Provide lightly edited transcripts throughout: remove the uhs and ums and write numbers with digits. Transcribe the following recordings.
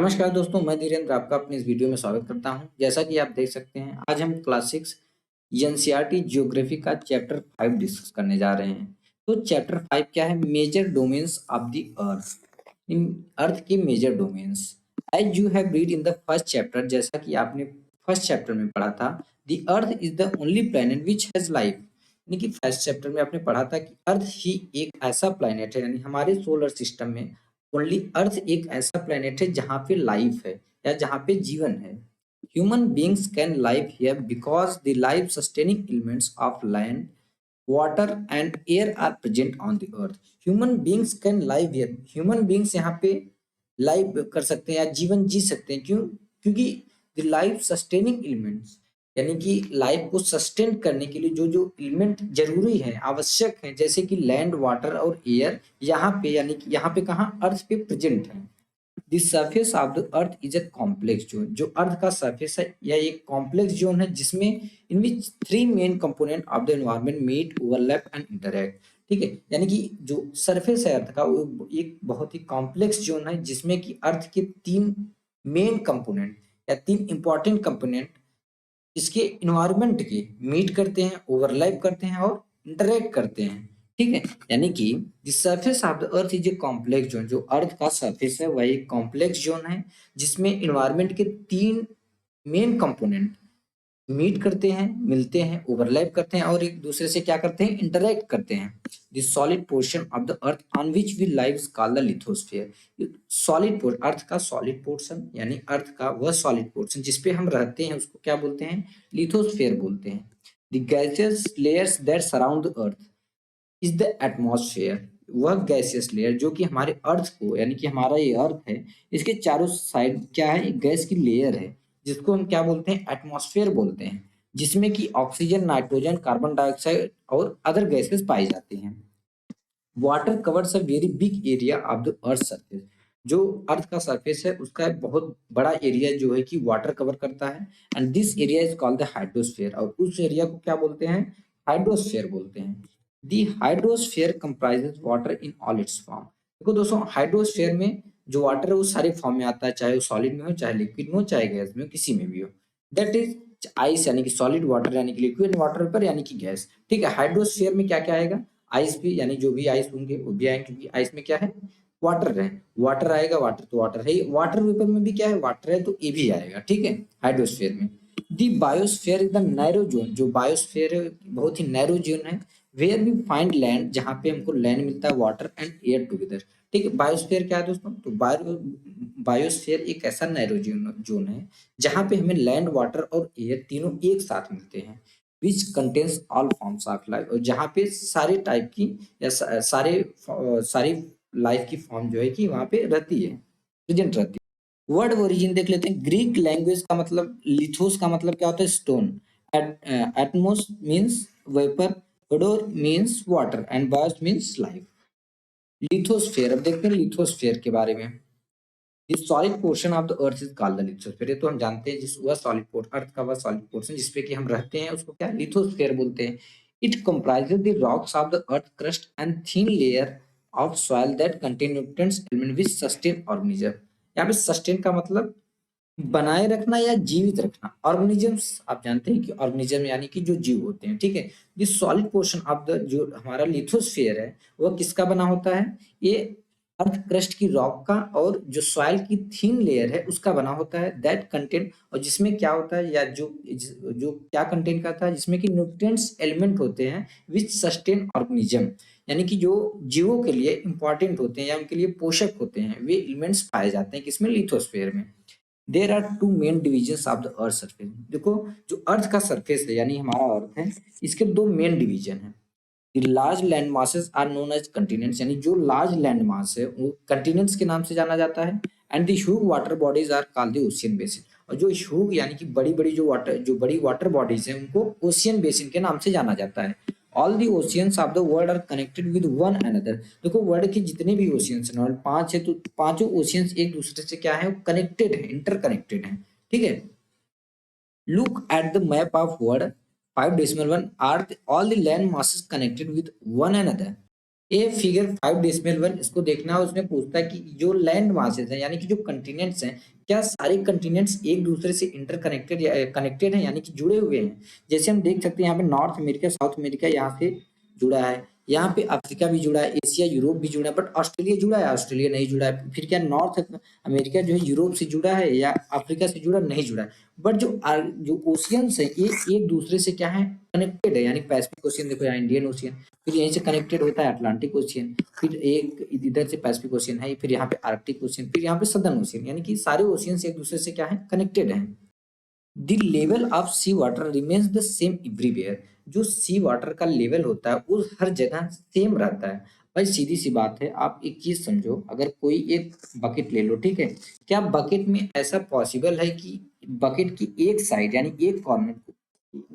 नमस्कार दोस्तों, मैं धीरेन्द्र आपका अपने इस वीडियो में स्वागत करता हूं। जैसा कि आप देख सकते हैं, आज हम क्लास 6 एनसीईआरटी ज्योग्राफी का चैप्टर 5 डिस्कस करने जा रहे हैं। तो चैप्टर 5 क्या है? Major domains of the earth. इन अर्थ के major domains, as you have read in the first chapter, जैसा कि आपने फर्स्ट चैप्टर में पढ़ा था, the earth is the only planet which has life. यानी कि फर्स्ट चैप्टर में आपने पढ़ा था कि अर्थ ही एक ऐसा प्लेनेट है, यानी हमारे सोलर सिस्टम में ओनली अर्थ एक ऐसा प्लेनेट है जहाँ पे लाइफ है या जहाँ पे जीवन है। Human beings can live here because the life sustaining elements of land, water and air are present on the earth. Human beings can live here, human beings यहाँ पे लाइव कर सकते हैं या जीवन जी सकते हैं। क्यों? क्योंकि द लाइफ सस्टेनिंग एलिमेंट्स, यानी कि लाइफ को सस्टेन करने के लिए जो जो एलिमेंट जरूरी है, आवश्यक है, जैसे कि लैंड, वाटर और एयर, यहाँ पे यानी कि यहाँ पे कहाँ, अर्थ पे प्रेजेंट है। The surface of the earth is a complex zone. जो अर्थ का सरफेस है यह एक कॉम्प्लेक्स जोन है जिसमें in which three main component of the environment meet, overlap and interact. ठीक है, यानी कि जो सरफेस है अर्थ का वो एक बहुत ही कॉम्प्लेक्स जोन है जिसमें कि अर्थ के तीन मेन कंपोनेंट या तीन इंपॉर्टेंट कंपोनेंट इसके इन्वायरमेंट के मीट करते हैं, ओवरलैप करते हैं और इंटरेक्ट करते हैं। ठीक है, यानी कि the surface of the earth is a complex zone. जो अर्थ का सरफेस है वह एक कॉम्प्लेक्स जोन है जिसमें इन्वायरमेंट के तीन मेन कंपोनेंट मीट करते हैं, मिलते हैं, ओवरलैप करते हैं और एक दूसरे से क्या करते हैं, इंटरेक्ट करते हैं। The solid portion of the earth on which we lives called the lithosphere. Solid portion, earth का सॉलिड पोर्शन, यानी अर्थ का वह सॉलिड पोर्शन जिसपे हम रहते हैं उसको क्या बोलते हैं? लिथोस्फीयर बोलते हैं। The gaseous layers that surround the earth is the atmosphere. वह गैसियस लेयर जो कि हमारे अर्थ को, यानी कि हमारा ये अर्थ है, इसके चारों साइड क्या है, एक गैस की लेयर है जिसको हम क्या बोलते हैं? एटमॉस्फेयर बोलते हैं, जिसमें कि ऑक्सीजन, नाइट्रोजन, कार्बन डाइऑक्साइड और अदर गैसेस पाई जाती हैं। Water covers a very big area of the earth surface. जो अर्थ का सरफेस है उसका एक बहुत बड़ा एरिया जो है कि वाटर कवर करता है, and this area is called the hydrosphere. और उस एरिया को क्या बोलते हैं? हाइड्रोस्फीयर बोलते हैं। The hydrosphere comprises water in all it's form. देखो दोस्तों, हाइड्रोस्फीयर में जो वाटर है वो सारे फॉर्म में आता है, चाहे वो सॉलिड में हो, चाहे लिक्विड में हो, चाहे गैस में हो, किसी में भी हो। दैट इज आइस, यानी कि सॉलिड वाटर, यानी कि लिक्विड वाटर वेपर, यानी कि गैस। ठीक है, हाइड्रोस्फीयर में क्या क्या आएगा? आइस भी, यानी जो भी आइस होंगे वो भी आएंगे, क्योंकि आइस में क्या है? वाटर है। वाटर आएगा, वाटर तो वाटर है ही। वाटर वेपर में भी क्या है? वाटर है, तो ये भी आएगा। ठीक है, हाइड्रोस्फीयर में। The biosphere is the narrow zone. जो बायोस्फीयर है बहुत ही नैरो जोन है। वेयर वी फाइंड लैंड, जहाँ पे हमको लैंड मिलता है, वाटर एंड एयर टुगेदर। ठीक है, बायोस्फीयर क्या है दोस्तों? तो बायोस्फीयर एक ऐसा नैरो जोन है जहाँ पे हमें लैंड, वाटर और एयर तीनों एक साथ मिलते हैं, which contains all forms of life. और जहाँ पे सारे टाइप की या सारी लाइफ की फॉर्म जो है कि वहाँ पे रहती है, प्रेजेंट रहती है। वर्ड ओरिजिन देख लेते हैं। ग्रीक लैंग्वेज का मतलब, लिथोस का मतलब क्या होता है? Stone. Atmos means vapour, odour means water and BIOS means life. Lithosphere, अब देखते हैं लिथोस्फेयर के बारे में। The solid portion of the earth is called the lithosphere। ये तो हम जानते हैं, जिस वह सॉलिड पोर्शन, अर्थ का वह सॉलिड पोर्शन जिसपे कि हम रहते हैं उसको क्या, लिथोस्फेयर बोलते हैं। It comprises the rocks of the earth crust and thin layer of soil that contain nutrients element which sustain organism। यहाँ पे सस्टेन का मतलब बनाए रखना या जीवित रखना। ऑर्गेनिजम्स, आप जानते हैं कि ऑर्गेनिज्म यानी कि जो जीव होते हैं। ठीक है, this solid portion of the, जो हमारा लिथोस्फीयर है वह किसका बना होता है? ये अर्थ क्रस्ट की रॉक का और जो सॉइल की थीन लेयर है उसका बना होता है। दैट कंटेंट, और जिसमें क्या होता है, या जो जो क्या कंटेंट करता है, जिसमें कि न्यूट्रिएंट्स एलिमेंट होते हैं विच सस्टेन ऑर्गेनिज्म, यानी कि जो जीवों के लिए इंपॉर्टेंट होते हैं या उनके लिए पोषक होते हैं, वे एलिमेंट्स पाए जाते हैं किसमें? लिथोस्फीयर में। There are two main division of the earth surface. देखो, जो अर्थ का सरफेस है यानी हमारा अर्थ है, इसके दो मेन डिवीजन है। Large land masses are known as continents, यानी जो लार्ज लैंड मास है वो कंटिनेंट्स के नाम से जाना जाता है। And the huge water bodies are called the ocean basin. और जो ह्यूज यानी कि बड़ी बड़ी जो बड़ी वाटर बॉडीज हैं उनको ओशियन बेसिन के नाम से जाना जाता है। All the oceans of the world are connected with one another. देखो, वर्ल्ड के जितने भी ओशियंस हैं, पांच है, तो पांचों ओशियंस एक दूसरे से क्या है, कनेक्टेड है, इंटरकनेक्टेड है। ठीक है, look at the map of world 5.1 are all the land masses connected with one another। ये फिगर 5.1 इसको देखना है। उसमें पूछता है कि जो लैंड मासेस हैं यानी कि जो कंटिनेंट्स हैं, क्या सारे कंटिनेंट्स एक दूसरे से इंटरकनेक्टेड या कनेक्टेड हैं यानी कि जुड़े हुए हैं। जैसे हम देख सकते हैं यहाँ पे नॉर्थ अमेरिका, साउथ अमेरिका यहाँ से जुड़ा है, यहाँ पे अफ्रीका भी जुड़ा है, एशिया यूरोप भी जुड़ा है, बट ऑस्ट्रेलिया जुड़ा है, ऑस्ट्रेलिया नहीं जुड़ा है। फिर क्या नॉर्थ अमेरिका जो है यूरोप से जुड़ा है या अफ्रीका से जुड़ा नहीं जुड़ा है। बट जो ओशियंस है ये एक दूसरे से क्या है, कनेक्टेड है। यानी पैसिफिक ओशियन देखो यहाँ इंडियन ओशियन, फिर यहीं से कनेक्टेड होता है अटलांटिक ओशियन, फिर एक इधर से पैसिफिक ओशियन है, फिर यहाँ पे आर्कटिक ओशियन, फिर यहाँ पे सदर्न ओशियन, यानी कि सारे ओशियन से एक दूसरे से क्या है, कनेक्टेड है। The level of sea water remains the same everywhere. जो सी वाटर का लेवल होता है वो हर जगह सेम रहता है। भाई सीधी सी बात है, आप एक चीज समझो, अगर कोई एक बकेट ले लो, ठीक है, क्या बकेट में ऐसा पॉसिबल है कि बकेट की एक साइड यानी एक कॉर्नर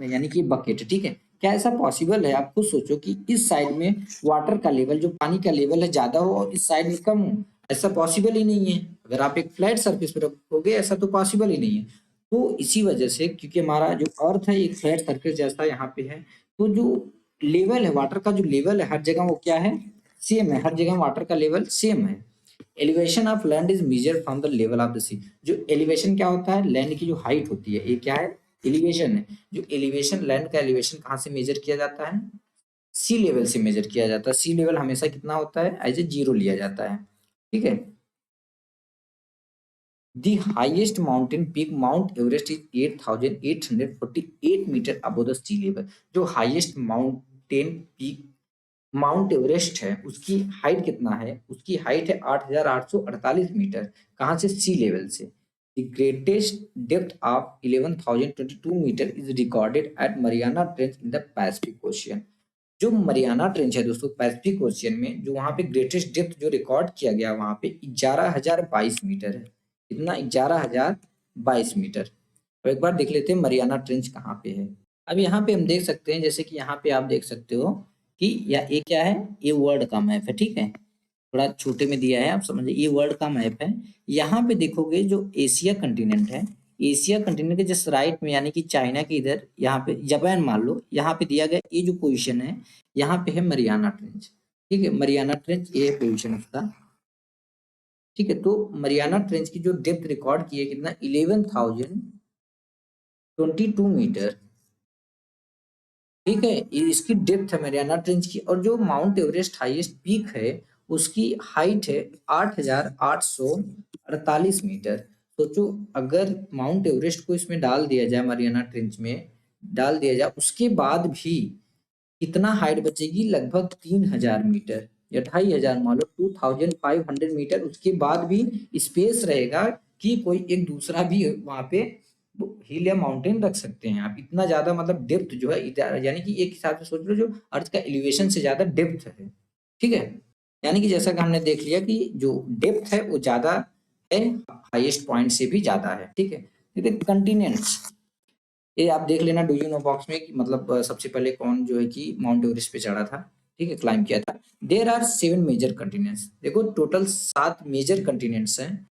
यानी कि बकेट, ठीक है, क्या ऐसा पॉसिबल है? आप खुद सोचो कि इस साइड में वाटर का लेवल, जो पानी का लेवल है, ज्यादा हो और इस साइड में कम हो। ऐसा पॉसिबल ही नहीं है। अगर आप एक फ्लैट सरफेस पे रखोगे ऐसा तो पॉसिबल ही नहीं है। तो इसी वजह से, क्योंकि हमारा जो अर्थ है एक फ्लैट सरफेस जैसा यहाँ पे है, तो जो लेवल है वाटर का, जो लेवल है हर जगह वो क्या है, सेम है। हर जगह वाटर का लेवल सेम है। Elevation of land is measured from the level of the sea. जो एलिवेशन क्या होता है, लैंड की जो हाइट होती है, ये क्या है, एलिवेशन है। जो एलिवेशन, लैंड का एलिवेशन कहाँ से मेजर किया जाता है, सी लेवल से मेजर किया जाता है। सी लेवल हमेशा कितना होता है, एज ए 0 लिया जाता है, ठीक है। The highest mountain peak Mount Everest is 8,848 metre above the sea level। जो highest mountain peak Mount Everest है उसकी हाइट कितना है, उसकी हाइट है 8,848 मीटर। कहाँ से, सी लेवल से। The greatest depth of 11,022 metre is recorded at Mariana trench in the Pacific ocean. जो मरियाना ट्रेंच है दोस्तों पैसिफिक ओशियन में, जो वहां पे ग्रेटेस्ट डेप्थ जो रिकॉर्ड किया गया वहां पे 11,022 मीटर है। कितना, 11,022 मीटर। अब एक बार देख लेते हैं मरियाना ट्रेंच कहाँ पे है। अब यहाँ पे हम देख सकते हैं, जैसे कि यहाँ पे आप देख सकते हो कि ये क्या है, ये वर्ल्ड का मैप है, ठीक है, थोड़ा छोटे में दिया है, आप समझिए ये वर्ल्ड का मैप है। यहाँ पे देखोगे जो एशिया कंटिनेंट है, एशिया कंटिनेंट के जस्ट राइट में यानी कि चाइना के इधर, यहाँ पे जापान मान लो, यहाँ पे दिया गया ये जो पोजीशन है, यहाँ पे है मरियाना ट्रेंच, ठीक है, मरियाना ट्रेंच ये पोजीशन उसका, ठीक है। तो मरियाना ट्रेंच की जो डेप्थ रिकॉर्ड की है कितना, 11,022 मीटर, ठीक है, ये इसकी डेप्थ है मरियाना ट्रेंच की। और जो माउंट एवरेस्ट हाईएस्ट पीक है उसकी हाइट है 8,848 मीटर। सोचो अगर माउंट एवरेस्ट को इसमें डाल दिया जाए, मरियाना ट्रेंच में डाल दिया जाए, उसके बाद भी कितना हाइट बचेगी, लगभग 3,000 मीटर या 2,500 मान लो, 2,500 मीटर। उसके बाद भी स्पेस रहेगा कि कोई एक दूसरा भी वहां पे हिल या माउंटेन रख सकते हैं आप। इतना ज्यादा मतलब डेप्थ जो है, यानी कि एक हिसाब से सोच लो जो अर्थ का एलिवेशन से ज्यादा डेप्थ है, ठीक है। यानी कि जैसा कि हमने देख लिया कि जो डेप्थ है वो ज्यादा है, हाईएस्ट पॉइंट से भी ज्यादा है, ठीक है। कंटिनेंट्स, ये आप देख लेना, डू यू नो बॉक्स में कि मतलब सबसे पहले कौन जो है कि माउंट एवरेस्ट पे चढ़ा था, ठीक है, क्लाइंब किया था। There are 7 major continents. देखो टोटल 7 मेजर कंटिनेंट्स हैं।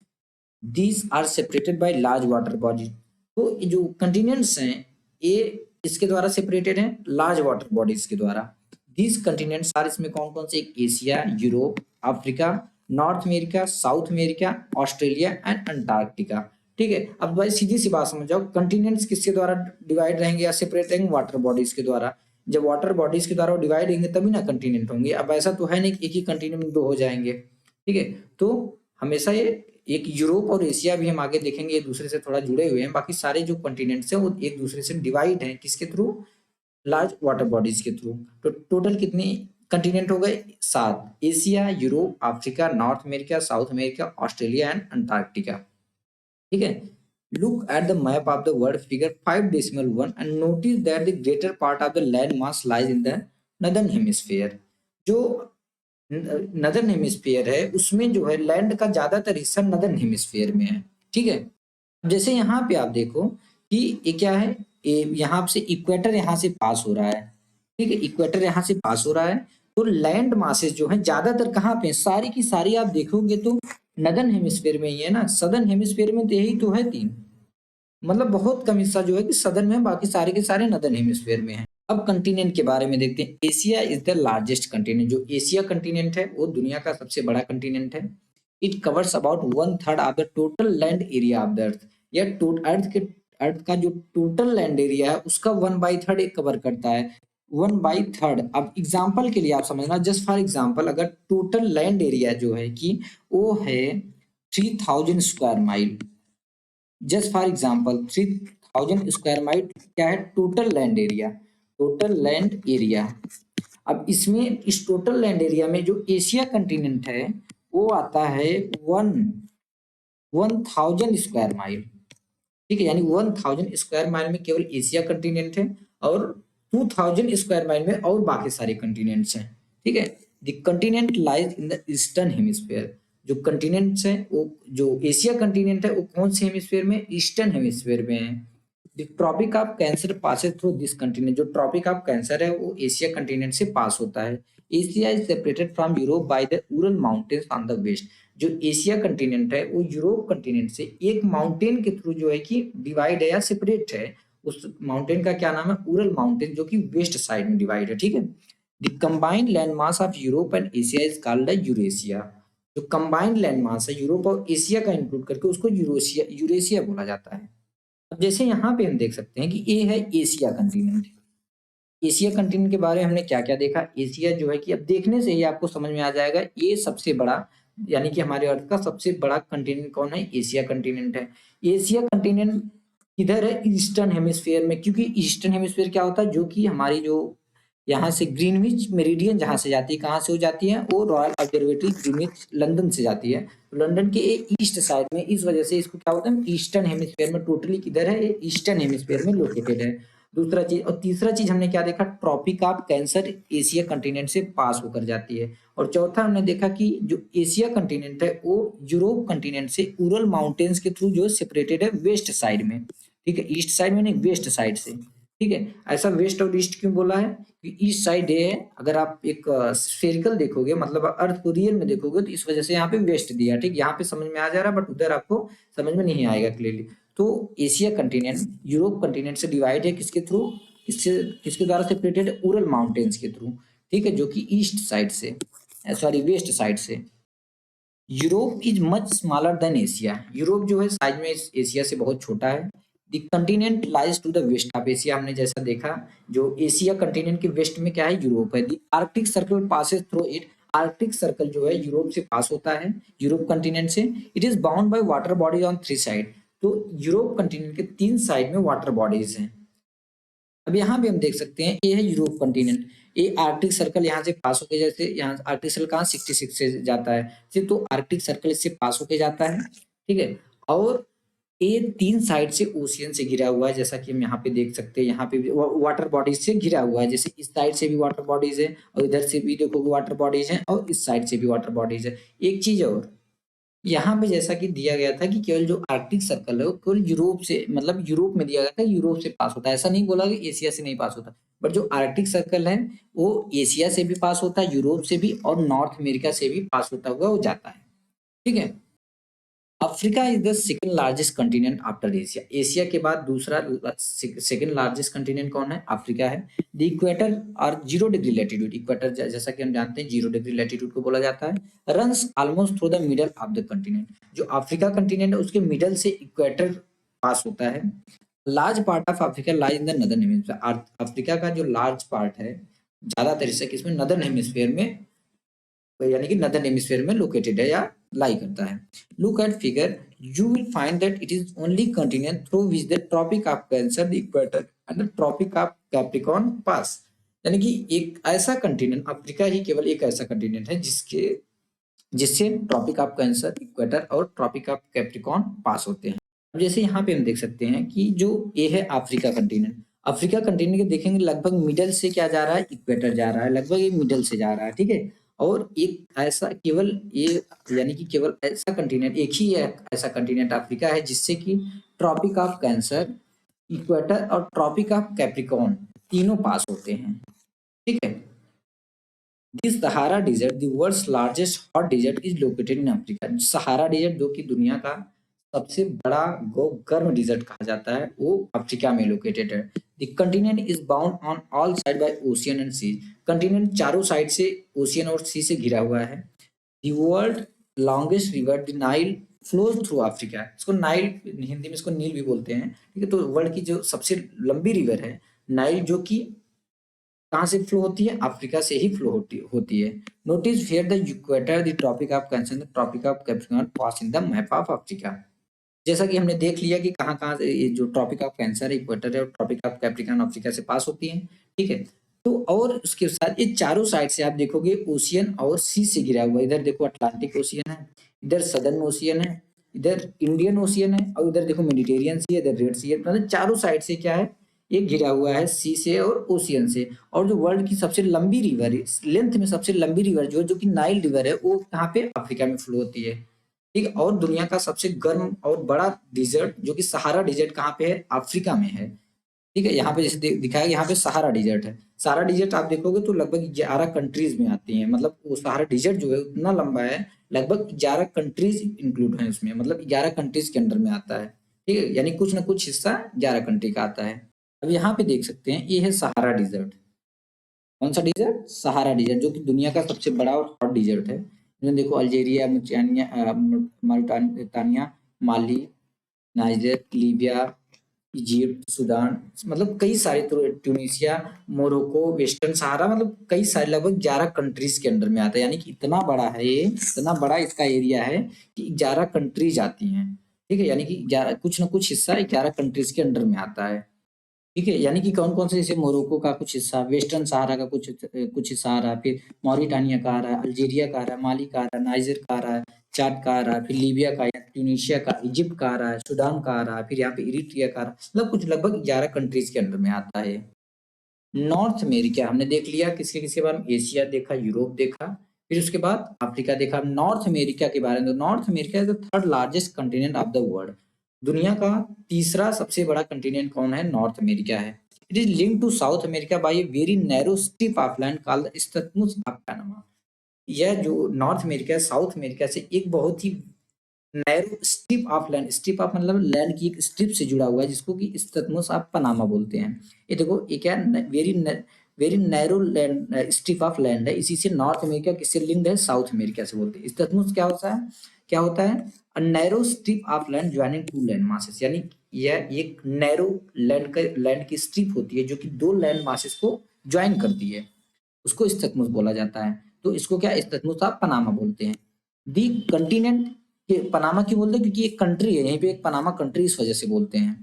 These are separated by large water body. तो ये जो कंटिनेंट्स हैं ये इसके द्वारा सेपरेटेड हैं, लार्ज वाटर बॉडीज के द्वारा। दीज कंटिनेंट्स आर, इसमें कौन कौन से, Asia, Europe, Africa, north America, south America, Australia and Antarctica, ठीक है। अब भाई सीधी सी बात समझ जाओ, कंटिनेंट्स किसके द्वारा डिवाइड रहेंगे या सेपरेट रहेंगे, वाटर बॉडीज के द्वारा। जब वाटर बॉडीज के द्वारा वो डिवाइड होंगे तभी ना कंटिनेंट होंगे। अब ऐसा तो है नहीं कि एक ही कंटिनेंट में 2 हो जाएंगे, ठीक है। तो हमेशा ये एक यूरोप और एशिया भी हम आगे देखेंगे एक दूसरे से थोड़ा जुड़े हुए हैं, बाकी सारे जो कंटिनेंट्स हैं वो एक दूसरे से डिवाइड हैं, किसके थ्रू, लार्ज वाटर बॉडीज के थ्रू। तो टोटल कितने कंटिनेंट हो गए, 7, Asia, Europe, Africa, north America, south America, Australia and Antarctica, ठीक है। Look at the map of the world figure 5.1 and notice that the greater part of the land mass lies in the northern hemisphere। जो northern hemisphere है उसमें जो है land का ज्यादातर हिस्सा नदर्न हेमिस्फीयर में है, ठीक है। जैसे यहाँ पे आप देखो कि ये क्या है, यहाँ से इक्वेटर यहाँ से पास हो रहा है, ठीक है, इक्वेटर यहाँ से पास हो रहा है। तो लैंड मासेस जो है ज्यादातर कहाँ पे, सारी की सारी आप देखोगे तो नदर्न हेमिस्फीयर में ही है ना। सदर्न हेमिस्फीयर में तो यही तो है 3, मतलब बहुत कम हिस्सा जो है कि सदर्न में, बाकी सारे के सारे नदर्न हेमिस्फीयर में है। अब कंटिनेंट के बारे में देखते हैं। Asia is the largest continent. जो एशिया कंटिनेंट है वो दुनिया का सबसे बड़ा कंटिनेंट है। It covers about 1/3 of the total land area of the अर्थ। या अर्थ का जो टोटल लैंड एरिया है उसका 1/3 एक कवर करता है। 1/3। अब एग्जाम्पल के लिए आप समझना, जस्ट फॉर एग्जाम्पल, अगर टोटल लैंड एरिया जो है कि वो है 3000 square mile. Just for example 3000 square mile क्या है? Total land area. Total land area. अब इसमें इस टोटल लैंड एरिया में जो एशिया कंटिनेंट है वो आता है 1000 स्क्वायर माइल। ठीक है, यानी 1000 स्क्वायर माइल में केवल एशिया कंटिनेंट है और 2000 स्क्वायर माइल में और बाकी सारे कंटिनेंट्स हैं। ठीक है। The continent lies in the eastern hemisphere. जो कंटिनेंट्स हैं वो, जो एशिया कंटिनेंट है वो कौन से हेमिस्फीयर में? ईस्टर्न हेमिस्फीयर में है। The tropic of cancer passes through this continent. जो ट्रॉपिक ऑफ कैंसर है वो एशिया कंटिनेंट से पास होता है। Asia is separated from Europe by the Ural mountains on the west. जो एशिया कंटिनेंट है वो यूरोप कंटिनेंट से एक माउंटेन के थ्रू जो है कि डिवाइड है या सेपरेट है। उस माउंटेन का क्या नाम है? उरल माउंटेन, जो कि वेस्ट साइड में डिवाइड है। ठीक है। The combined land mass of Europe and Asia is called Eurasia. जो कंबाइंड लैंड मास है यूरोप और एशिया का इंक्लूड करके उसको यूरेशिया यूरेशिया बोला जाता है। अब जैसे यहाँ पे हम देख सकते हैं कि ये है एशिया कंटिनेंट। एशिया कंटिनेंट के बारे में हमने क्या क्या देखा? एशिया जो है कि अब देखने से ही आपको समझ में आ जाएगा ये सबसे बड़ा, यानी कि हमारे अर्थ का सबसे बड़ा कंटिनेंट कौन है? एशिया कंटिनेंट है। एशिया कंटिनेंट किधर है? ईस्टर्न हेमिस्फीयर में। क्योंकि ईस्टर्न हेमिस्फीयर क्या होता है? जो कि हमारी जो यहाँ से ग्रीनविच मेरिडियन जहाँ से जाती है, कहाँ से हो जाती है? वो रॉयल ऑब्जर्वेटरी ग्रीनविच लंदन से जाती है। तो लंदन के ईस्ट साइड में, इस वजह से इसको क्या होता है? ईस्टर्न हेमिस्फीयर में। टोटली किधर है? ये ईस्टर्न हेमिस्फीयर में लोकेटेड है। दूसरा चीज, और तीसरा चीज हमने क्या देखा? Tropic of cancer Asia continent से पास होकर जाती है। और चौथा हमने देखा कि जो एशिया कंटिनेंट है वो यूरोप कंटिनेंट से उरल माउंटेन्स के थ्रू जो सेपरेटेड है वेस्ट साइड में। ठीक है, ईस्ट साइड में नहीं, वेस्ट साइड से। ठीक है। ऐसा वेस्ट और ईस्ट क्यों बोला है? कि ईस्ट साइड है, अगर आप एक स्फेरिकल देखोगे, मतलब अर्थ को रियल में देखोगे, तो इस वजह से यहाँ पे वेस्ट दिया। ठीक, यहाँ पे समझ में आ जा रहा है, बट उधर आपको समझ में नहीं आएगा क्लियरली। तो एशिया कंटिनेंट यूरोप कंटिनेंट से डिवाइड है किसके थ्रू? किससे, किसके द्वारा सेपरेटेड? उरल माउंटेन्स के थ्रू। ठीक है, जो कि ईस्ट साइड से, सॉरी वेस्ट साइड से। Europe is much smaller than Asia. Europe जो है साइज में एशिया से बहुत छोटा है। The continent lies to the west of Asia. हमने जैसा देखा, जो एशिया कंटिनेंट के वेस्ट में क्या है? यूरोप है। The Arctic circle passes through it. Arctic circle जो है यूरोप से पास होता है, यूरोप कंटिनेंट से। It is bound by water bodies on 3 side. तो यूरोप कंटिनेंट के 3 साइड में वाटर बॉडीज हैं। अब यहाँ भी हम देख सकते हैं, ये है यूरोप कंटिनेंट। ये आर्कटिक सर्कल यहाँ से पास होके, जैसे यहाँ आर्कटिक सर्कल कहाँ 66 से जाता है, तो आर्कटिक सर्कल इससे पास होके जाता है। ठीक है। और ये 3 साइड से ओशियन से घिरा हुआ है, जैसा कि हम यहाँ पे देख सकते हैं। यहाँ पे भी वाटर बॉडीज से घिरा हुआ है। जैसे इस साइड से भी वाटर बॉडीज है और इधर से भी देखोगे वाटर बॉडीज है और इस साइड से भी वाटर बॉडीज है। एक चीज और, यहाँ पे जैसा कि दिया गया था कि केवल जो आर्कटिक सर्कल है वो केवल यूरोप से, मतलब यूरोप में दिया गया था, यूरोप से पास होता है। ऐसा नहीं बोला कि एशिया से नहीं पास होता, बट जो आर्कटिक सर्कल है वो एशिया से भी पास होता है, यूरोप से भी, और नॉर्थ अमेरिका से भी पास होता हुआ वो जाता है। ठीक है। Africa is the second largest continent after Asia. Asia के बाद दूसरा सेकंड लार्जेस्ट कंटिनेंट कौन है? अफ्रीका है। द इक्वेटर और 0 डिग्री लैटिट्यूड, इक्वेटर जैसा कि हम जानते हैं 0 डिग्री लैटिट्यूड को बोला जाता है, runs almost through the middle of the continent. जो अफ्रीका कंटिनेंट है उसके मिडल से इक्वेटर पास होता है। Large part of Africa lies in the northern hemisphere. Africa का जो लार्ज पार्ट है ज्यादातर हिस्सा किसमें? नदर्न हेमिस्फीयर में, यानी कि नदर्न हेमिस्फीयर में लोकेटेड है या लाई करता है। Look at figure, you will find that it is only continent through which the tropic of cancer, the equator and the tropic of Capricorn pass. यानी कि एक ऐसा कंटिनेंट, अफ्रीका ही केवल एक ऐसा कंटिनेंट है जिसके जिससे ट्रॉपिक ऑफ कैंसर, इक्वेटर और ट्रॉपिक ऑफ कैप्रिकॉर्न पास होते हैं। अब जैसे यहाँ पे हम देख सकते हैं कि जो ये है अफ्रीका कंटिनेंट। अफ्रीका कंटिनेंट के देखेंगे लगभग मिडल से क्या जा रहा है? इक्वेटर जा रहा है, लगभग ये मिडल से जा रहा है। ठीक है। और एक ऐसा केवल ये, यानी कि केवल ऐसा कंटिनेंट, एक ही ऐसा कंटिनेंट अफ्रीका है जिससे कि ट्रॉपिक ऑफ कैंसर, इक्वेटर और ट्रॉपिक ऑफ कैप्रिकॉर्न तीनों पास होते हैं। ठीक है। This Sahara desert, the world's largest hot desert, is located in Africa. Sahara desert जो कि दुनिया का सबसे बड़ा गर्म डिजर्ट कहा जाता है वो अफ्रीका में लोकेटेड है। The continent is bound on all side by ocean and sea. Continent चारों साइड से ओशियन और सी से घिरा हुआ है। The world longest river the Nile flows through Africa. इसको नाइल, हिंदी में इसको नील भी बोलते हैं, ठीक है। तो वर्ल्ड की जो सबसे लंबी रिवर है नाइल, जो कि कहाँ से फ्लो होती है, अफ्रीका से ही फ्लो होती है। Notice here the equator the tropic of cancer the tropic of Capricorn pass in the map of Africa. जैसा कि हमने देख लिया कि कहाँ कहाँ से ये जो ट्रॉपिक ऑफ कैंसर है, इक्वेटर है, और ट्रॉपिक ऑफ कैप्रिकॉर्न अफ्रीका से पास होती है, ठीक है। तो और उसके साथ ये चारों साइड से आप देखोगे ओशियन और सी से घिरा हुआ। इधर देखो अटलांटिक ओशियन है, इधर सदर्न ओशियन है, इधर इंडियन ओशियन है, और इधर देखो मेडिटेरियन सी है, इधर रेड सी है। मतलब चारों साइड से क्या है, ये घिरा हुआ है सी से और ओशियन से। और जो वर्ल्ड की सबसे लंबी रिवर है, लेंथ में सबसे लंबी रिवर जो कि नाइल रिवर है, वो कहाँ पे, अफ्रीका में फ्लो होती है, ठीक है। और दुनिया का सबसे गर्म और बड़ा डिजर्ट जो कि सहारा डिजर्ट कहाँ पे है, अफ्रीका में है, ठीक है। यहाँ पे जैसे दिखाया, यहाँ पे सहारा डिजर्ट है। सहारा डिजर्ट आप देखोगे तो लगभग 11 कंट्रीज में आती है। मतलब वो सहारा डिजर्ट जो है उतना लंबा है, लगभग 11 कंट्रीज इंक्लूड है उसमें, मतलब 11 कंट्रीज के अंडर में आता है, ठीक है। यानी कुछ ना कुछ हिस्सा 11 कंट्री का आता है। अब यहाँ पे देख सकते हैं, ये है सहारा डिजर्ट। कौन सा डिजर्ट, सहारा डिजर्ट, जो कि दुनिया का सबसे बड़ा और हॉट डिजर्ट है। इसमें देखो अल्जीरिया, मॉरिटानिया, माली, नाइजर, लीबिया, इजिप्ट, सूडान, मतलब कई सारे, ट्यूनीशिया, मोरक्को, वेस्टर्न सहारा, मतलब कई सारे, लगभग 11 कंट्रीज के अंडर में आता है। यानी कि इतना बड़ा है ये, इतना बड़ा इसका एरिया है कि 11 कंट्रीज आती हैं, ठीक है। यानी कि 11 कुछ ना कुछ हिस्सा 11 कंट्रीज के अंडर में आता है, ठीक है। यानी कि कौन कौन से, जैसे मोरक्को का कुछ हिस्सा, वेस्टर्न सहारा का कुछ हिस्सा आ रहा है, फिर मॉरिटानिया का आ रहा है, अल्जीरिया का आ रहा है, माली का आ रहा है, नाइजर का आ रहा है, चाद का आ रहा है, फिर लीबिया का, ट्यूनीशिया का, इजिप्ट का आ रहा है, सूडान का आ रहा है, फिर यहाँ पे इरिट्रिया का आ रहा है। मतलब कुछ लगभग 11 कंट्रीज के अंडर में आता है। नॉर्थ अमेरिका हमने देख लिया, किसके किसके बारे में, एशिया देखा, यूरोप देखा, फिर उसके बाद अफ्रीका देखा। नॉर्थ अमेरिका के बारे में, तो North America is the third largest continent of the world. दुनिया का तीसरा सबसे बड़ा कंटिनेंट कौन है, नॉर्थ अमेरिका है। It is linked to South America by a very narrow strip of land called isthmus of Panama. यह जो नॉर्थ अमेरिका है, साउथ अमेरिका से एक बहुत ही narrow strip of land, strip of मतलब लैंड की एक स्ट्रिप से जुड़ा हुआ है, जिसको कि इस्थमस ऑफ पनामा बोलते हैं। ये देखो, ये क्या है, very narrow land, strip of land है। इसी से नॉर्थ अमेरिका किससे लिंक्ड है, साउथ अमेरिका से बोलते हैं। इस्थमस क्या होता है, क्या होता है, a narrow strip of land joining two land masses. यानी यह एक नैरो लैंड की स्ट्रिप होती है जो कि दो लैंड मासेस को ज्वाइन करती है, उसको इस्थमस बोला जाता है। तो इसको क्या, इस्थमस ऑफ पनामा बोलते हैं। दी कंटिनेंट के पनामा क्यों बोलते हैं, क्योंकि एक कंट्री है यहीं पे, एक पनामा कंट्री, इस वजह से बोलते हैं।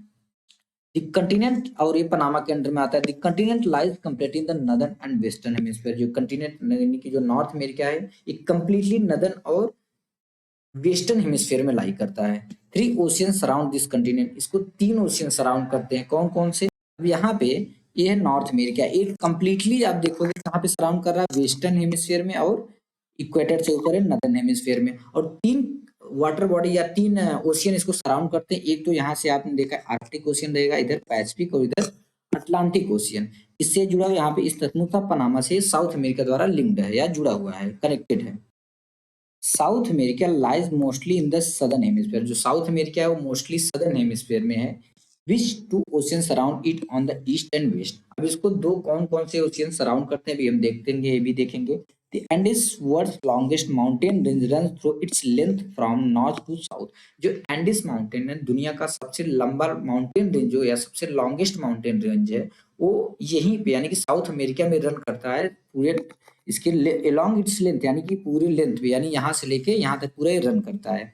द कंटिनेंट, और ये पनामा के अंडर में आता है। The continent lies completely in the northern and western hemisphere. जो कंटिनेंट यानी कि जो नॉर्थ अमेरिका है, ये कंप्लीटली नदर्न और वेस्टर्न हेमिस्फीयर में लाई करता है। 3 ओशियन सराउंड दिस कंटिनेंट। इसको 3 ओशियन सराउंड करते हैं। कौन कौन से, अब यहाँ पे ये है नॉर्थ अमेरिका, एक कंप्लीटली आप देखोगे कहाँ पे सराउंड कर रहा है, वेस्टर्न हेमिस्फीयर में, और इक्वेटर से ऊपर है नदर्न हेमिस्फीयर में। और 3 वाटर बॉडी या 3 ओशियन इसको सराउंड करते हैं। एक तो यहाँ से आपने देखा आर्कटिक ओशियन रहेगा, इधर पैसिफिक, और इधर अटलांटिक ओशियन। इससे जुड़ा हुआ यहाँ पे इस तथमुता पनामा से साउथ अमेरिका द्वारा लिंक्ड है या जुड़ा हुआ है, कनेक्टेड है। South America lies mostly in the southern hemisphere. जो साउथ अमेरिका है वो मोस्टली सदर्न हेमिस्फीयर में है। Which 2 ocean surround it on the east and west. अब इसको दो कौन कौन से ओशियन सराउंड करते हैं भी हम देखते हैं, ये भी देखेंगे। The Andes world's longest mountain range runs through its length from north to south। जो एंडिस माउंटेन है, दुनिया का सबसे लंबा माउंटेन रेंज जो या सबसे लॉन्गेस्ट माउंटेन रेंज है, वो यहीं पे यानी कि साउथ अमेरिका में रन करता है। पूरे इसके along its length यानी कि पूरे लेंथ पे, यानी यहाँ से लेके यहाँ तक पूरा रन करता है।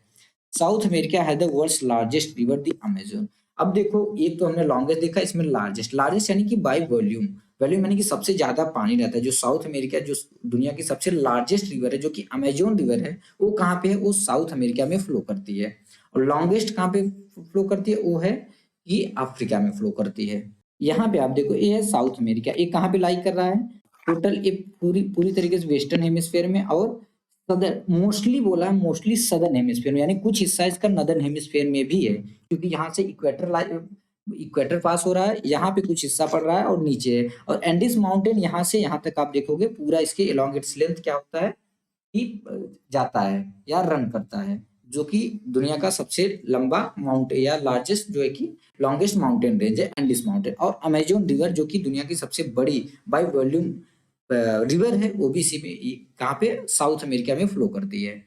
साउथ अमेरिका है the world's largest river the Amazon. अब देखो, एक तो हमने लॉन्गेस्ट देखा, इसमें लार्जेस्ट, लार्जेस्ट यानी कि बाय वॉल्यूम, वॉल्यूम यानी कि सबसे ज्यादा पानी रहता है। जो साउथ अमेरिका, जो दुनिया की सबसे लार्जेस्ट रिवर है जो कि अमेजोन रिवर है, वो कहाँ पे है, वो साउथ अमेरिका में फ्लो करती है। और लॉन्गेस्ट कहाँ पे फ्लो करती है, वो है कि अफ्रीका में फ्लो करती है। यहाँ पे आप देखो, ये है साउथ अमेरिका, ये कहाँ पे लाई कर रहा है, टोटल ये पूरी पूरी तरीके से वेस्टर्न हेमिस्फीयर में, और सदर्न, मोस्टली बोला है, मोस्टली सदर्न हेमिस्फीयर में, यानी कुछ हिस्सा इसका नदर्न हेमिस्फीयर में भी है, क्योंकि यहाँ से इक्वेटर पास हो रहा है, यहाँ पे कुछ हिस्सा पड़ रहा है और नीचे है। और एंडिस माउंटेन यहाँ से यहाँ तक आप देखोगे पूरा इसके अलोंग इट्स लेंथ क्या होता है कि जाता है या रन करता है। जो कि दुनिया का सबसे लंबा माउंटेन या लार्जेस्ट जो है कि लॉन्गेस्ट माउंटेन रेंज है एंडीज माउंटेन, और अमेजोन रिवर जो कि दुनिया की सबसे बड़ी बाई वॉल्यूम रिवर है, वो भी इसी में कहाँ पे साउथ अमेरिका में फ्लो करती है।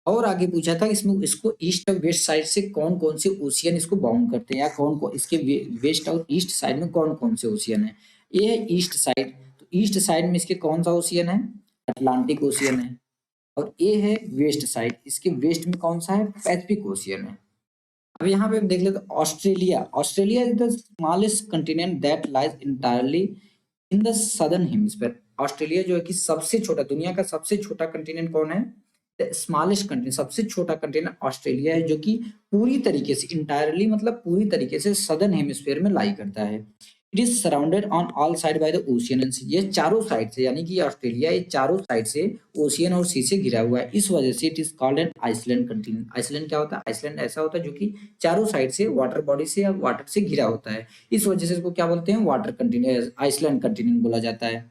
और आगे पूछा था इसमें इसको ईस्ट और वेस्ट साइड से कौन कौन से ओशियन इसको बाउंड करते हैं, या कौन कौन इसके वेस्ट और ईस्ट साइड में कौन कौन से ओशियन है। ये है ईस्ट साइड, तो ईस्ट साइड में इसके कौन सा ओशियन है, अटलांटिक ओशियन है। और ये है वेस्ट साइड, इसके वेस्ट में कौन सा है, पैसिफिक ओशियन है। अब यहाँ पे हम देख लेते हैं Australia. Australia is the smallest continent that lies entirely in the southern hemisphere. Australia जो है कि सबसे छोटा, दुनिया का सबसे छोटा कंटिनेंट कौन है, स्मॉलेस्ट कंटिनेंट, सबसे छोटा कंटिनेंट ऑस्ट्रेलिया है, जो कि पूरी तरीके से इंटायरली मतलब पूरी तरीके से सदर्न हेमिस्फीयर में लाई करता है। It is surrounded on all side by the ocean and sea. ये चारों साइड से, यानी कि ऑस्ट्रेलिया ये चारों साइड से ओशियन और सी से घिरा हुआ है, इस वजह से it is called an island continent. Island क्या होता है, आइसलैंड ऐसा होता है जो कि चारों साइड से वाटर बॉडी से या वाटर से घिरा होता है, इस वजह से इसको क्या बोलते हैं, वाटर कंटिनेंट, आइसलैंड कंटिनेंट बोला जाता है।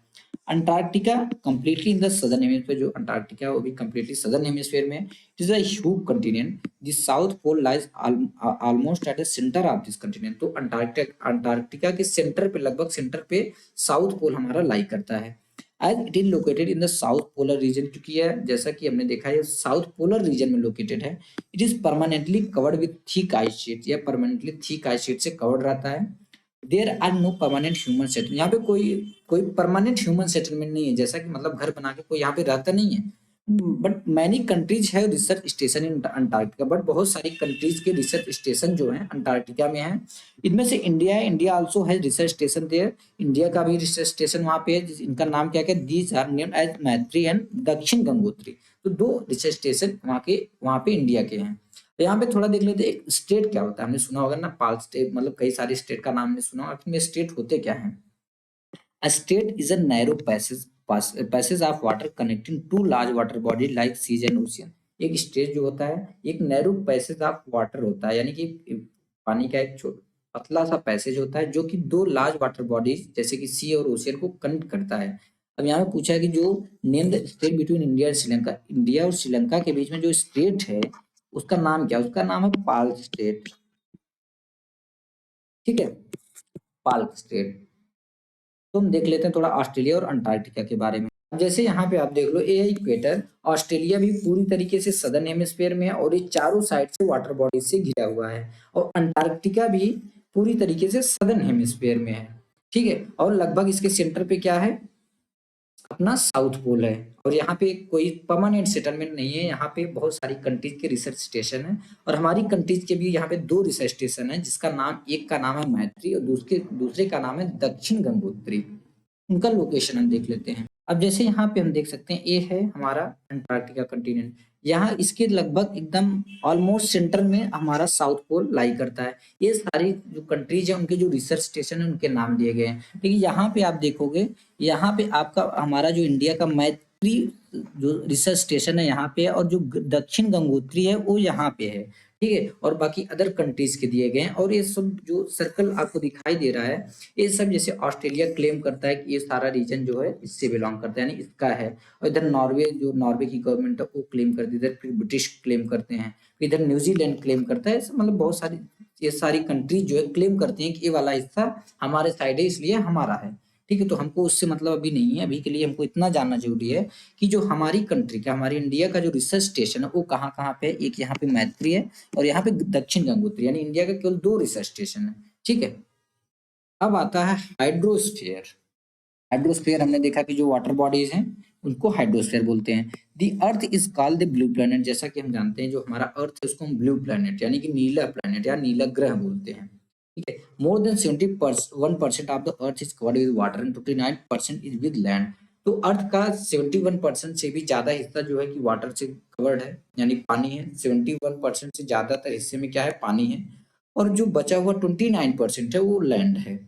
Antarctica completely in the southern hemisphere, जो अंटार्कटिका है वो भी कंप्लीटली सदर्न हेमिस्फीयर में। It is a huge continent, the south pole lies almost at the centre of this continent. तो अंटार्कटिका के सेंटर पे, लगभग सेंटर पे साउथ पोल हमारा लाई करता है। As it is located in the south polar region, क्योंकि यह जैसा कि हमने देखा है साउथ पोलर रीजन में लोकेटेड है। It is permanently covered with thick ice sheet, यह परमानेंटली थिक आइस शीट से कवर्ड रहता है। There are no permanent human settlement, यहाँ पे कोई कोई परमानेंट ह्यूमन सेटलमेंट नहीं है, जैसा कि मतलब घर बना के कोई यहाँ पे रहता नहीं है। बट मैनी कंट्रीज है research station in Antarctica, but बहुत सारी कंट्रीज के रिसर्च स्टेशन जो है अंटार्कटिका में है। इनमें से इंडिया है, इंडिया आल्सो है रिसर्च स्टेशन देयर। इंडिया का भी रिसर्च स्टेशन वहाँ पे है, इनका नाम क्या क्या, दीज आर नेम्ड एज मैत्री एंड दक्षिण गंगोत्री। तो दो रिसर्च स्टेशन वहाँ पे इंडिया के हैं। तो यहाँ पे थोड़ा देख लेते हैं एक स्टेट क्या होता है, हमने सुना होगा ना पाल स्टेट, मतलब कई सारे स्टेट का नाम हमने सुना होगा, इनमें स्टेट होते क्या हैं। A state is a narrow passage of water connecting two large water bodies like seas and ocean। एक स्टेट जो होता है एक नैरो पैसेज ऑफ वाटर होता है, यानी कि पानी का एक पतला सा पैसेज होता है जो कि दो लार्ज वाटर बॉडीज जैसे कि सी और ओशियन को कनेक्ट करता है। अब यहाँ पे पूछा है कि जो name the state between India और श्रीलंका, इंडिया और श्रीलंका के बीच में जो स्टेट है उसका नाम क्या है, उसका नाम है पाल्क स्टेट। ठीक है, पाल्क स्टेट। तो हम देख लेते हैं थोड़ा ऑस्ट्रेलिया और अंटार्कटिका के बारे में। जैसे यहाँ पे आप देख लो ये है इक्वेटर, ऑस्ट्रेलिया भी पूरी तरीके से सदर्न हेमिस्फीयर में है और ये चारों साइड से वाटर बॉडी से घिरा हुआ है, और अंटार्कटिका भी पूरी तरीके से सदर्न हेमिस्फीयर में है। ठीक है, और लगभग इसके सेंटर पे क्या है, अपना साउथ पोल है। और यहाँ पे कोई परमानेंट सेटलमेंट नहीं है, यहाँ पे बहुत सारी कंट्रीज के रिसर्च स्टेशन है, और हमारी कंट्रीज के भी यहाँ पे दो रिसर्च स्टेशन है, जिसका नाम, एक का नाम है मैत्री और दूसरे का नाम है दक्षिण गंगोत्री। उनका लोकेशन हम देख लेते हैं। अब जैसे यहाँ पे हम देख सकते हैं ये है हमारा अंटार्कटिका कंटिनेंट, यहाँ इसके लगभग एकदम ऑलमोस्ट सेंटर में हमारा साउथ पोल लाई करता है। ये सारी जो कंट्रीज है उनके जो रिसर्च स्टेशन है उनके नाम दिए गए हैं। लेकिन यहाँ पे आप देखोगे, यहाँ पे आपका हमारा जो इंडिया का मैत्री जो रिसर्च स्टेशन है यहाँ पे है, और जो दक्षिण गंगोत्री है वो यहाँ पे है। ठीक है, और बाकी अदर कंट्रीज के दिए गए हैं। और ये सब जो सर्कल आपको दिखाई दे रहा है ये सब जैसे ऑस्ट्रेलिया क्लेम करता है कि ये सारा रीजन जो है इससे बिलोंग करता है, यानी इसका है। और इधर नॉर्वे, जो नॉर्वे की गवर्नमेंट है वो क्लेम करती है, इधर फिर ब्रिटिश क्लेम करते हैं, इधर न्यूजीलैंड क्लेम करता है। मतलब बहुत सारी ये सारी कंट्रीज जो है क्लेम करती हैं कि ये वाला हिस्सा हमारे साइड है इसलिए हमारा है। ठीक है, तो हमको उससे मतलब अभी नहीं है, अभी के लिए हमको इतना जानना जरूरी है कि जो हमारी कंट्री का, हमारी इंडिया का जो रिसर्च स्टेशन है वो कहाँ कहाँ पे है। एक यहाँ पे मैत्री है और यहाँ पे दक्षिण गंगोत्री, यानी इंडिया का केवल दो रिसर्च स्टेशन है। ठीक है, अब आता है हाइड्रोस्फीयर। हाइड्रोस्फीयर हमने देखा कि जो वाटर बॉडीज हैं उनको हाइड्रोस्फीयर बोलते हैं। The earth is called the blue planet, जैसा कि हम जानते हैं जो हमारा अर्थ है उसको हम ब्लू प्लेनेट यानी कि नीला प्लेनेट या नीला ग्रह बोलते हैं। ठीक है, more then 71% of the earth is covered with water and 59% is with land. तो अर्थ का 71% से भी ज्यादा हिस्सा जो है कि वाटर से कवर्ड है, यानी पानी है। 71% से ज्यादातर हिस्से में क्या है, पानी है, और जो बचा हुआ 29% है वो लैंड है।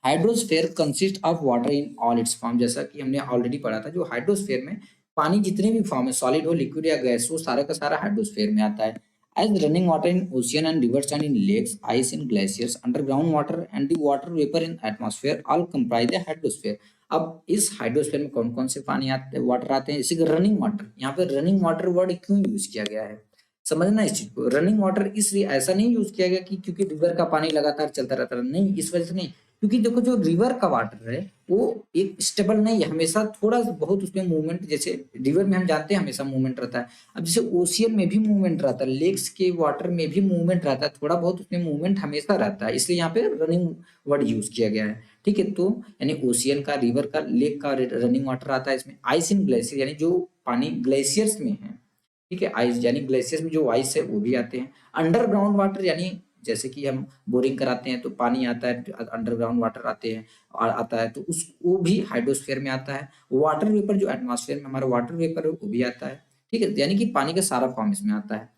Hydrosphere consist of water in all it's form, जैसा कि हमने ऑलरेडी पढ़ा था, जो हाइड्रोस्फीयर में पानी जितने भी फॉर्म है, सॉलिड हो, लिक्विड या गैस, वो सारा का सारा हाइड्रोस्फीयर में आता है। As running water in ocean and rivers and in lakes, ice in glaciers, underground water and the water vapour in atmosphere all comprise the hydrosphere. अब इस हाइड्रोस्फीयर में कौन कौन से पानी आते हैं, वाटर आते हैं, जैसे रनिंग वाटर। यहाँ पे रनिंग वाटर वर्ड क्यों यूज किया गया है, समझना इस चीज को। रनिंग वाटर इसलिए ऐसा नहीं यूज किया गया कि क्योंकि रिवर का पानी लगातार चलता रहता है, नहीं, इस वजह से नहीं, क्योंकि देखो जो रिवर का वाटर है वो एक स्टेबल नहीं है, हमेशा थोड़ा बहुत उसमें मूवमेंट, जैसे रिवर में हम जानते हैं हमेशा मूवमेंट रहता है, अब जैसे ओशियन में भी मूवमेंट रहता है, लेक्स के वाटर में भी मूवमेंट रहता है, थोड़ा बहुत उसमें मूवमेंट हमेशा रहता है, इसलिए यहाँ पे रनिंग वर्ड यूज किया गया है। ठीक है, तो यानी ओशियन का, रिवर का, लेक का रनिंग वाटर आता है इसमें। आइस इन ग्लेशियर यानी जो पानी ग्लेशियर्स में है, ठीक है, आइस यानी ग्लेशियर्स में जो आइस है वो भी आते हैं। अंडरग्राउंड वाटर यानी जैसे कि हम बोरिंग कराते हैं तो पानी आता है, अंडरग्राउंड वाटर आते हैं और आता है, तो उस वो भी हाइड्रोस्फीयर में आता है। वाटर वेपर जो एटमॉस्फेयर में हमारा वाटर वेपर है वो भी आता है। ठीक है, यानी कि पानी का सारा फॉर्म इसमें आता है।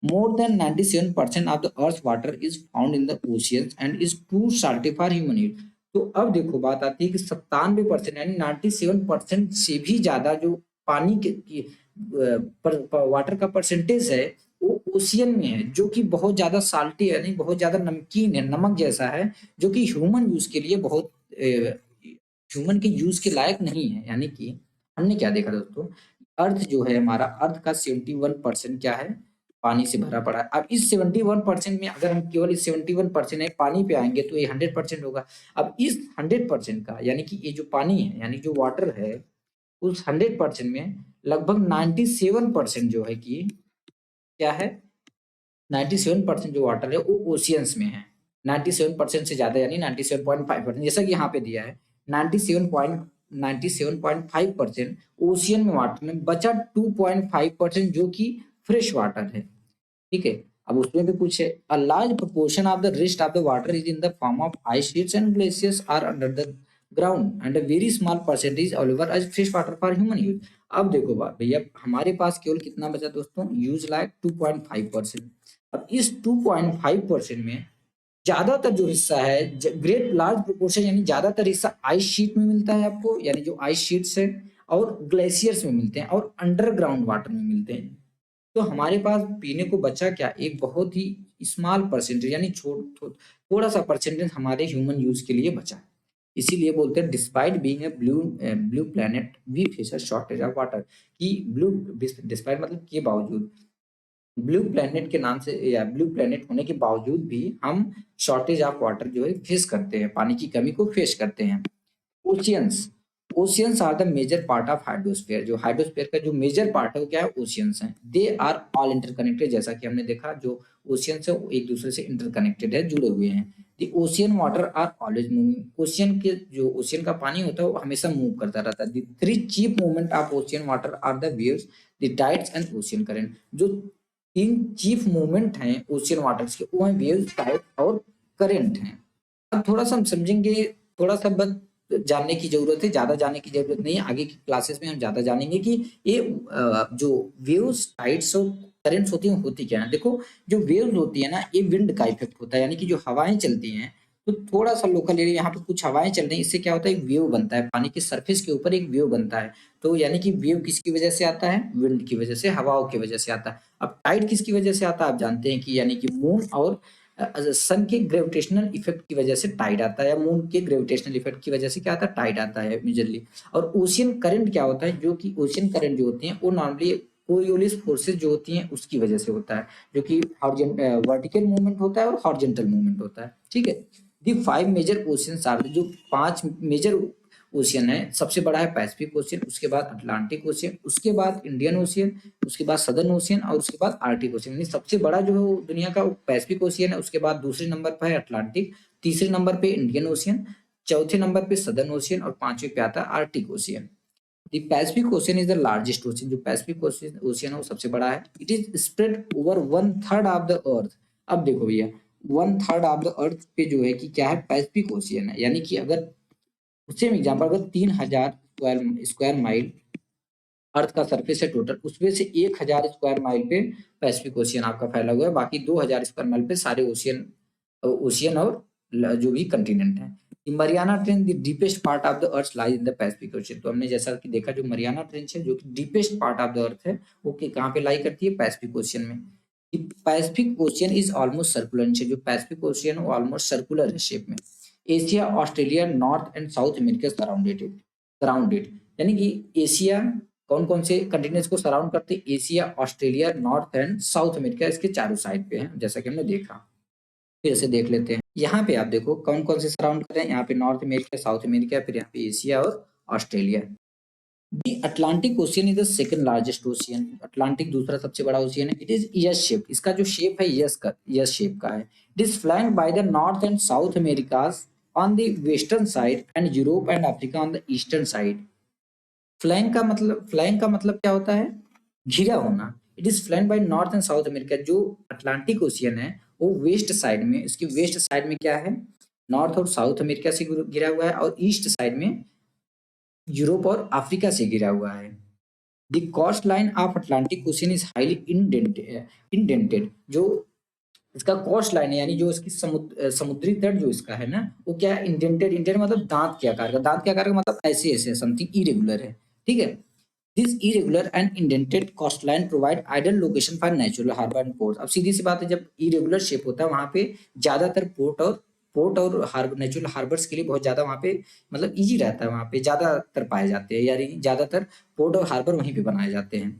More than 97% of the earth water is found in the oceans and is too salty for human use. तो अब देखो बात आती है कि 97% यानी 97% से भी ज्यादा जो पानी की वाटर का परसेंटेज है वो ओशियन में है, जो कि बहुत ज्यादा साल्टी यानी बहुत ज्यादा नमकीन है, नमक जैसा है, जो कि ह्यूमन यूज के लिए बहुत ह्यूमन के यूज के लायक नहीं है। यानी कि हमने क्या देखा दोस्तों, अर्थ जो है हमारा, अर्थ का 71% क्या है, पानी से भरा पड़ा है। अब इस 71% में अगर हम केवल इस 71% है पानी पे आएंगे तो ये 100% होगा। अब इस 100% का यानी कि ये जो पानी है यानी जो वाटर है, उस 100% में लगभग 97% जो है कि क्या है, 97% जो वाटर है वो ओशियंस में है। 97% से ज्यादा यानी 97.5%, जैसा कि यहाँ पे दिया है 97.5% ओशियन में वाटर में, बचा 2.5% जो कि फ्रेश वाटर है। ठीक है, अब उसमें भी कुछ है, a large proportion of the rest of the water is in the form of ice sheets and glaciers are under the ground and a very small percentage available as fresh water for human use. अब देखो बात भैया, हमारे पास केवल कितना बचा दोस्तों, use लायक 2.5%। अब इस 2.5% में ज्यादातर जो हिस्सा है, ग्रेट लार्ज प्रोपोर्शन यानी ज्यादातर हिस्सा आइस शीट में मिलता है आपको, यानी जो आइस शीट्स है, और ग्लेशियर्स में मिलते हैं और अंडरग्राउंड वाटर में मिलते हैं। तो हमारे पास पीने को बचा क्या, एक बहुत ही स्मॉल परसेंटेज यानी थोड़ा सा परसेंटेज हमारे ह्यूमन यूज के लिए बचा है। इसीलिए बोलते हैं despite being a blue planet we face a shortage of water, कि ब्लू, डिस्पाइट मतलब के बावजूद, ब्लू प्लेनेट के नाम से या ब्लू प्लेनेट होने के बावजूद भी हम शॉर्टेज ऑफ वाटर जो है फेस करते हैं, पानी की कमी को फेस करते हैं। Oceans, oceans are the major part of hydrosphere, जो हाइड्रोस्फीयर का जो मेजर पार्ट है वो क्या है, ओशियंस है। दे आर ऑल इंटरकनेक्टेड, जैसा कि हमने देखा जो ओशियंस है वो एक दूसरे से इंटरकनेक्टेड है, जुड़े हुए हैं। The ocean water are always moving, ocean के जो ओशियन का पानी होता है वो हमेशा मूव करता रहता है। The three chief movement of ocean water are the waves, the tides and ocean current. जो तीन चीफ मूवमेंट हैं ओशियन वाटर्स के वो हैं वेव्स, टाइड और करंट हैं। अब थोड़ा सा हम समझेंगे, थोड़ा सा बस जानने की जरूरत है, ज्यादा जानने की जरूरत नहीं है, आगे की क्लासेस में हम ज्यादा जानेंगे कि ये जो वेव्स, टाइड्स और करंट्स होती हैं होती क्या है। देखो जो वेव्स होती है ना, ये विंड का इफेक्ट होता है, यानी कि जो हवाएं चलती हैं, तो थोड़ा सा लोकल एरिया यहाँ पे कुछ हवाएं चल रही हैं, इससे क्या होता है, एक वेव बनता है, पानी की सरफेस के ऊपर एक वेव बनता है। तो यानी कि वेव किसकी वजह से आता है, विंड की वजह से, हवाओं की वजह से आता है। अब टाइड किसकी वजह से आता है, आप जानते हैं कि यानी कि मून और सन के ग्रेविटेशनल इफेक्ट की वजह से टाइड आता है, या मून के ग्रेविटेशनल इफेक्ट की वजह से क्या आता है, टाइड आता है मेजरली। और ओशियन करंट क्या होता है, जो कि ओशियन करंट जो होती हैं वो नॉर्मली कोरियोलिस फोर्सेस जो होती हैं उसकी वजह से होता है, जो कि वर्टिकल मूवमेंट होता है और हॉरिजॉन्टल मूवमेंट होता है। ठीक है, दी 5 मेजर ओशियंस आर, जो 5 मेजर ओशियन है, सबसे बड़ा है पैसिफिक ओशियन, उसके बाद अटलांटिक ओशियन, उसके बाद इंडियन ओशियन, उसके बाद सदर्न ओशियन और उसके बाद आर्टिक ओशियन। यानी सबसे बड़ा जो है वो दुनिया का पैसिफिक ओशियन है, उसके बाद दूसरे नंबर पर है अटलांटिक, तीसरे नंबर पे इंडियन ओशियन, चौथे नंबर पे सदर्न ओशियन और पांचवें पे आता है Arctic ocean. The Pacific ocean is the largest ocean, जो पैसिफिक ओशियन है वो सबसे बड़ा है। It is spread over 1/3 of the अर्थ। अब देखो भैया 1/3 ऑफ द अर्थ पे जो है कि क्या है, पैसिफिक ओशियन है, यानी कि अगर सेम एग्जांपल, अगर 3000 स्क्वायर माइल अर्थ का सरफेस है टोटल, उसमें से 1000 स्क्वायर माइल पे पैसिफिक ओशियन आपका फैला हुआ है, बाकी 2000 स्क्वायर माइल पे सारे ओशियन, ओशियन और जो भी कंटिनेंट है। Mariana trench the deepest part of the earth lies in the Pacific ocean. तो हमने जैसा कि देखा जो मरियाना ट्रेंच है जो कि डीपेस्ट पार्ट ऑफ द अर्थ है, वो कहाँ पे लाई करती है, पैसिफिक ओशियन में। Pacific ocean is almost circular, जो पैसिफिक ओशियन वो ऑलमोस्ट सर्कुलर है शेप में। Asia, Australia, north and south America surrounded, यानी कि एशिया, कौन कौन से कंटिनेंट्स को सराउंड करते हैं? Asia, Australia, north and south America इसके चारों साइड पे हैं, जैसा कि हमने देखा। फिर से देख लेते हैं। यहाँ पे आप देखो कौन कौन से सराउंड कर रहे हैं। यहाँ पे नॉर्थ अमेरिका, साउथ अमेरिका, फिर यहाँ पे एशिया और Australia. The Atlantic ocean is the second largest ocean. Atlantic दूसरा सबसे बड़ा ओशियन है। इट इज यस शेप, इसका जो शेप है यस शेप का है। It is flanked by the north and south Americas on the western side and Europe and Africa on the eastern side. Flank का मतलब क्या होता है? घिरा होना। It is flanked by north and south America. जो अटलांटिक ओशियन है वो वेस्ट साइड में, इसकी वेस्ट साइड में क्या है? नॉर्थ और साउथ अमेरिका से घिरा हुआ है, और ईस्ट साइड में यूरोप और अफ्रीका से घिरा हुआ है। The coastline of Atlantic ocean is highly indented. जो इसका कोस्ट लाइन है, यानी जो इसकी समुद्री तट जो इसका है ना, वो क्या है? इंडेंटेड मतलब दांत के आकार का। दांत के आकार का मतलब ऐसे ऐसे समथिंग इरेगुलर है, ठीक है। This irregular and indented coastline provide ideal location for natural harbour and port. अब सीधी सी बात है, जब इरेगुलर शेप होता है वहां पे ज्यादातर पोर्ट और नेचुरल हार्बर्स के लिए बहुत ज्यादा वहां पे मतलब इजी रहता है, वहां पे ज्यादातर पाए जाते हैं, यानी ज्यादातर पोर्ट और हार्बर वहीं पे बनाए जाते हैं।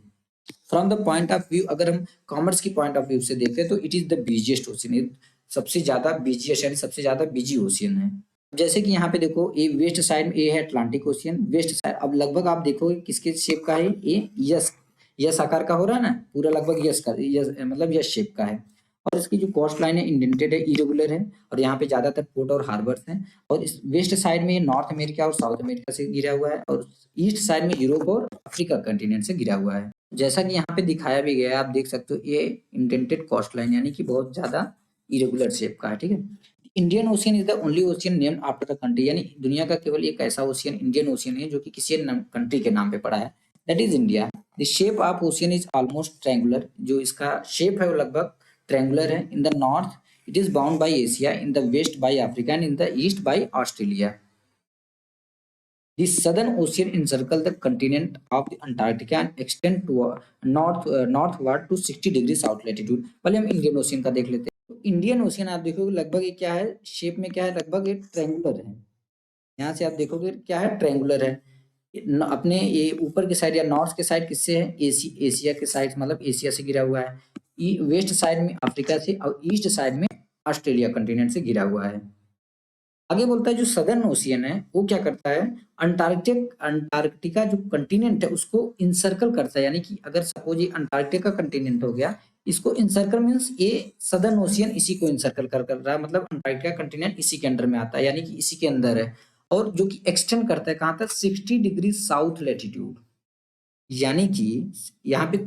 From the point of view, अगर हम कॉमर्स की पॉइंट ऑफ व्यू से देखें तो it is the busiest ocean. सबसे ज्यादा बिजिएस्ट यानी सबसे ज्यादा बिजी ओशियन है। जैसे कि यहाँ पे देखो, ये वेस्ट साइड में ये है अटलांटिक ओशियन, वेस्ट साइड। अब लगभग आप देखो किसके शेप का है? ये यस आकार का हो रहा है ना, पूरा लगभग यस मतलब यस शेप का है। और इसकी जो कोस्ट लाइन है इंडेंटेड है, इरेगुलर है, और यहाँ पे ज्यादातर पोर्ट और हार्बर्स हैं। और इस वेस्ट साइड में ये नॉर्थ अमेरिका और साउथ अमेरिका से घिरा हुआ है, और ईस्ट साइड में यूरोप और अफ्रीका कंटिनेंट से घिरा हुआ है। जैसा कि यहाँ पे दिखाया भी गया है, आप देख सकते हो ये इंडेंटेड कोस्ट लाइन, यानी कि बहुत ज्यादा इरेगुलर शेप का है, ठीक है। Indian ocean is the only ocean named after the country, यानी दुनिया का केवल एक ऐसा ओशियन इंडियन ओशियन है जो कि किसी कंट्री के नाम पे पड़ा है, that is India. The shape of ocean is almost triangular. जो इसका शेप है वो लगभग ट्रायंगुलर है। In the north it is bound by Asia, in the west by Africa and in the east by Australia. The southern ocean encircles the continent of the Antarctica and extend to northward to 60 degree south latitude. पहले हम Indian ocean का देख लेते हैं। Indian ocean आप देखोगे लगभग ये क्या है शेप में, क्या है? लगभग ये ट्रायंगुलर है। यहाँ से आप देखोगे क्या है? ट्रायंगुलर है। अपने ये ऊपर के साइड या नॉर्थ के साइड किससे है? एशिया के साइड, मतलब एशिया से घिरा हुआ है। वेस्ट साइड में अफ्रीका से, और ईस्ट साइड में ऑस्ट्रेलिया कंटिनेंट से घिरा हुआ है। आगे बोलता है जो सदर्न ओशियन है वो क्या करता है? अंटार्कटिका जो कंटिनेंट है उसको इंसर्कल करता है, यानी कि अगर सपोज ये अंटार्कटिका कंटिनेंट हो गया, इसको इंसर्कल मींस ये सदर्न ओशियन इसी को इंसर्कल कर रहा है, मतलब अंटार्कटिका कंटिनेंट इसी के अंडर में आता है, यानी कि इसी के अंदर है। और जो कि एक्सटेंड करता है कहाँ तक? 60 डिग्री साउथ लैटिट्यूड। यानी कि यहाँ पे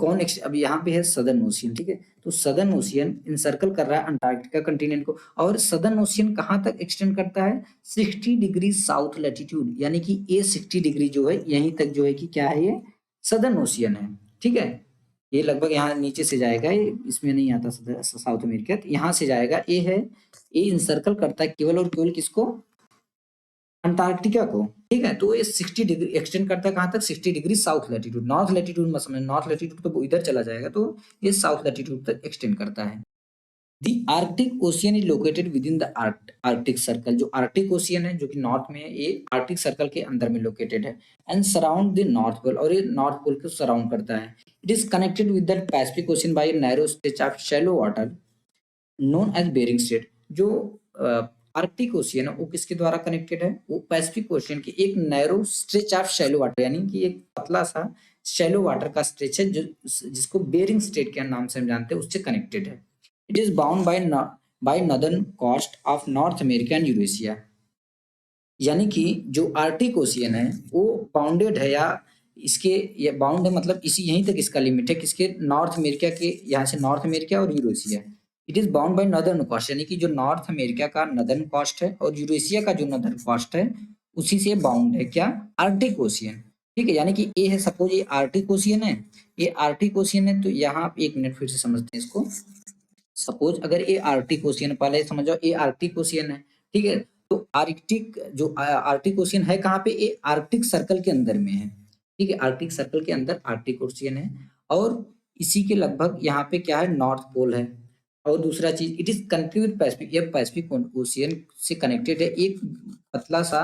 अब यहाँ पे है सदर्न ओशियन, ठीक है। तो सदर्न ओशियन इंसर्कल कर रहा है अंटार्कटिका कंटिनेंट को, और सदर्न ओशियन कहाँ तक एक्सटेंड करता है? 60 डिग्री साउथ लैटिट्यूड, यानी कि ये 60 डिग्री जो है यहीं तक जो है कि क्या है? ये सदर्न ओशियन है, ठीक है। ये लगभग यहाँ नीचे से जाएगा, ये इसमें नहीं आता साउथ अमेरिका, तो यहाँ से जाएगा। ये है, ये इंसर्कल करता है केवल और केवल किसको? अंटार्कटिका को, ठीक है। तो ये 60 डिग्री एक्सटेंड करता है कहाँ तक? 60 degree south latitude. North latitude मत समझ, नॉर्थ लैटिट्यूड तो वो इधर चला जाएगा, तो ये साउथ लैटिट्यूड तक एक्सटेंड करता है। The Arctic Ocean is located within the Arctic circle. जो आर्कटिक ओशियन है जो कि नॉर्थ में है, ये आर्कटिक सर्कल के अंदर में लोकेटेड है। And surround the north pole, और ये नॉर्थ पोल को सराउंड करता है। It is connected with the Pacific ocean by narrow stretch of shallow water known as Bering strait. जो आर्कटिक ओशियन है वो किसके द्वारा कनेक्टेड है? वो पैसिफिक ओशियन के एक narrow stretch of shallow water, यानी कि एक पतला सा शैलो वाटर का स्ट्रेच है जो जिसको बेरिंग स्ट्रेट के नाम से हम जानते हैं, उससे कनेक्टेड है। It is bound by northern coast of north America and Eurasia. यानी कि जो आर्कटिक ओशियन है वो बाउंडेड है, या इसके ये बाउंड है मतलब इसी यहीं तक इसका लिमिट है, किसके? नॉर्थ अमेरिका के, यहाँ से नॉर्थ अमेरिका और Eurasia. It is bound by northern coast, यानी कि जो नॉर्थ अमेरिका का नॉर्दर्न कोस्ट है और यूरेशिया का जो नॉर्दर्न कोस्ट है उसी से बाउंड है क्या? आर्कटिक ओशियन, ठीक है। यानी कि ये है, सपोज ये आर्कटिक ओशियन है, ये आर्कटिक ओशियन है, तो यहाँ एक मिनट फिर से समझते हैं इसको। सपोज अगर ये आर्कटिक ओशियन, पहले समझो ये आर्कटिक ओशियन है, ठीक है। तो आर्कटिक जो आर्कटिक ओशियन है कहाँ पे? ये आर्कटिक सर्कल के अंदर में है, ठीक है। आर्कटिक सर्कल के अंदर आर्कटिक ओशियन है, और इसी के लगभग यहाँ पे क्या है? नॉर्थ पोल है। और दूसरा चीज, it is connected with Pacific, ये पैसिफिक ओशियन से कनेक्टेड है। एक पतला सा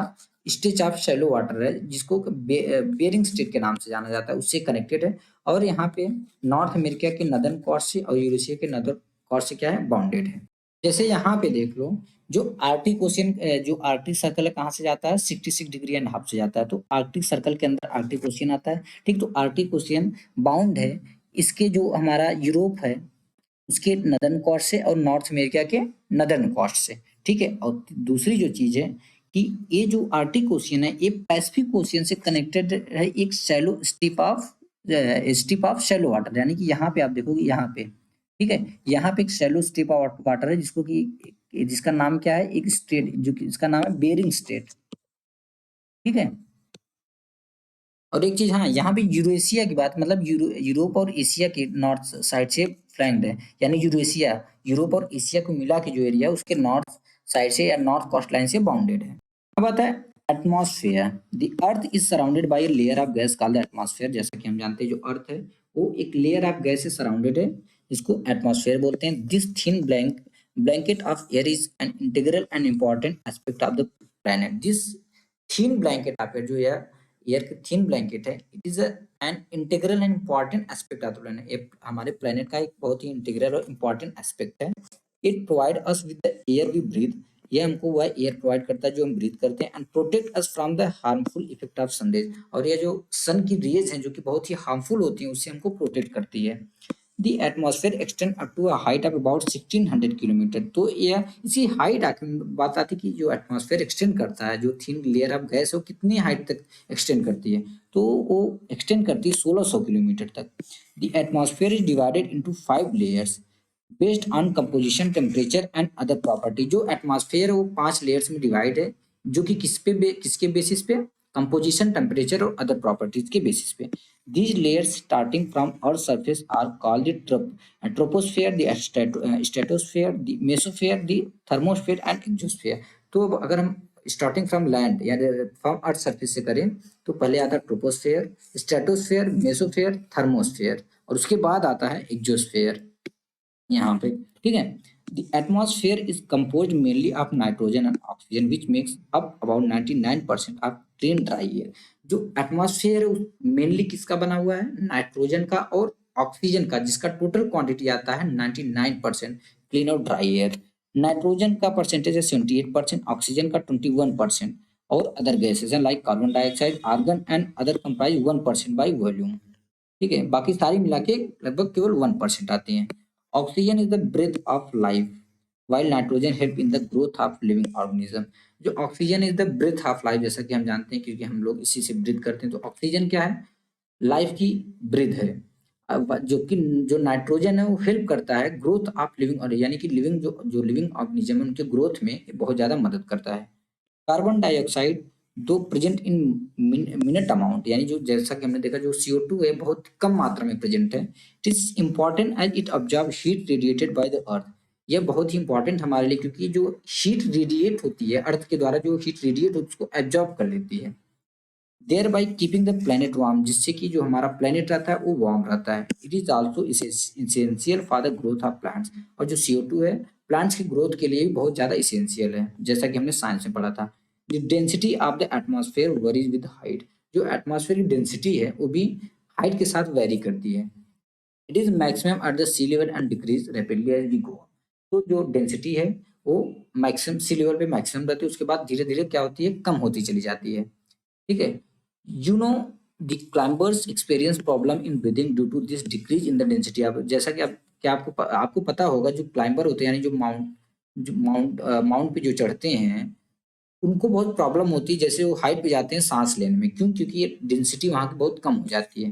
स्टेज ऑफ शैलो वाटर है जिसको बेरिंग स्ट्रेट के नाम से जाना जाता है, उससे कनेक्टेड है। और यहाँ पे नॉर्थ अमेरिका के नदर्न कॉर्स से और यूरेशिया के नदर्न कॉर्स से क्या है, बाउंडेड है। जैसे यहाँ पे देख लो, जो आर्कटिक ओशियन जो आर्कटिक सर्कल है कहाँ से जाता है, 66.5 डिग्री से जाता है। तो आर्कटिक सर्कल के अंदर आर्कटिक ओशियन आता है, ठीक। तो आर्कटिक ओशियन बाउंड है इसके जो हमारा यूरोप है उसके नदर्न कॉस्ट से और नॉर्थ अमेरिका के नदर्न कॉस्ट से, ठीक है। और दूसरी जो चीज है कि ये जो आर्कटिक ओशियन है ये पैसिफिक ओशियन से कनेक्टेड है, एक shallow strip of shallow water, यानी कि यहाँ पे आप देखोगे यहाँ पे, ठीक है, यहाँ पे एक शैलो स्ट्रिप ऑफ वाटर है जिसको कि जिसका नाम क्या है, एक स्टेट जो कि इसका नाम है बेरिंग स्टेट, ठीक है। और एक चीज, हाँ, यहाँ पे यूरेशिया की बात, मतलब यूरोप और एशिया के नॉर्थ साइड से फ्लैंक्ड है, यानी यूरेशिया यूरोप और एशिया को मिला के जो एरिया है उसके नॉर्थ साइड से या नॉर्थ कोस्ट लाइन से बाउंडेड है। अब आता है atmosphere. The earth is surrounded by a layer of gas called atmosphere. जैसा कि हम जानते हैं जो अर्थ है वो एक लेयर ऑफ गैस से सराउंडेड है जिसको एटमॉस्फेयर बोलते हैं। This thin blanket of air is an integral and important aspect of the planet. This thin blanket of air की थिन ब्लैंकेट है, it is an integral and important aspect of the planet. ये हमारे planet का एक बहुत ही integral और important aspect है। It provide us with the air we breathe. ये हमको वह एयर प्रोवाइड करता है जो हम ब्रीथ करते हैं, and protect us from the harmful effect of sun rays. और ये जो सन की रेज हैं जो कि बहुत ही हार्मफुल होती हैं उससे हमको प्रोटेक्ट करती है। The atmosphere extend up to a height of about 1600 kilometre. तो यह इसी हाइट बात आती है कि जो एटमॉस्फेयर एक्सटेंड करता है, जो थिन लेयर ऑफ गैस है वो कितनी हाइट तक एक्सटेंड करती है, तो वो एक्सटेंड करती है 1600 किलोमीटर तक। The atmosphere is divided into 5 layers based on composition, temperature and other property. जो एटमॉस्फेयर है वो 5 लेयर्स में डिवाइड है जो कि किसके बेसिस पे, कंपोजिशन, टेम्परेचर और अदर प्रॉपर्टीज के बेसिस पे। These layers starting from Earth's surface are called the troposphere, the stratosphere, the mesosphere, the thermosphere and exosphere। तो अब अगर हम स्टार्टिंग फ्रॉम लैंड या फ्रॉम अर्थ सरफेस से करें तो पहले आता है ट्रोपोस्फेयर, स्ट्रेटोस्फेयर, मेसोस्फेयर, थर्मोस्फेयर और उसके बाद आता है एक्सोस्फेयर यहाँ पे, ठीक है। The atmosphere is composed mainly of nitrogen and oxygen which makes up about 99% of clean dry air। जो एटमॉस्फेयर है मेनली किसका बना हुआ है, नाइट्रोजन का और ऑक्सीजन का, जिसका टोटल क्वांटिटी आता है 99% क्लीन और ड्राई एयर। नाइट्रोजन का परसेंटेज है 78%, ऑक्सीजन का 21% और अदर गैसेज हैं like carbon dioxide, argon and other comprise 1% by volume, ठीक है। बाकी सारी मिला के लगभग केवल 1% आती हैं। Oxygen is the breath of life while nitrogen help in the growth of living organism. जो oxygen is the breath of life, जैसा कि हम जानते हैं क्योंकि हम लोग इसी से ब्रीथ करते हैं, तो ऑक्सीजन क्या है, लाइफ की ब्रीथ है। जो कि जो नाइट्रोजन है वो हेल्प करता है ग्रोथ ऑफ लिविंग, और यानी कि लिविंग जो लिविंग ऑर्गेनिज्म है उनके ग्रोथ में बहुत ज्यादा मदद करता है। कार्बन डाइऑक्साइड दो प्रेजेंट इन मिनट अमाउंट, यानी जो जैसा कि हमने देखा जो CO2 है बहुत कम मात्रा में प्रेजेंट है। It is important as it observe heat radiated by the earth. यह बहुत ही इंपॉर्टेंट हमारे लिए क्योंकि जो हीट रेडिएट होती है अर्थ के द्वारा, जो हीट रेडिएट होती है उसको एब्जॉर्ब कर लेती है, thereby keeping the planet warm, जिससे कि जो हमारा प्लेनेट रहता है वो वार्म रहता है। It is also essential for the growth of plants. और जो CO2 है प्लांट्स की ग्रोथ के लिए भी बहुत ज्यादा इसेंशियल है, जैसा कि हमने साइंस में पढ़ा था। The density of the atmosphere varies with height. जो एटमॉस्फेयर की डेंसिटी है वो भी हाइट के साथ वेरी करती है। It is maximum at the sea level and decrease rapidly as we go. तो जो डेंसिटी है वो मैक्सिमम सी लेवल पे मैक्सिमम रहती है, उसके बाद धीरे धीरे क्या होती है, कम होती चली जाती है, ठीक है। You know the climbers experience problem in breathing due to this decrease in the density. आप जैसा कि आप क्या आपको पता होगा जो क्लाइंबर होते हैं यानी जो माउंट पे जो चढ़ते हैं उनको बहुत प्रॉब्लम होती है, जैसे वो हाइट पे जाते हैं सांस लेने में, क्यों, क्योंकि ये डेंसिटी वहां की बहुत कम हो जाती है।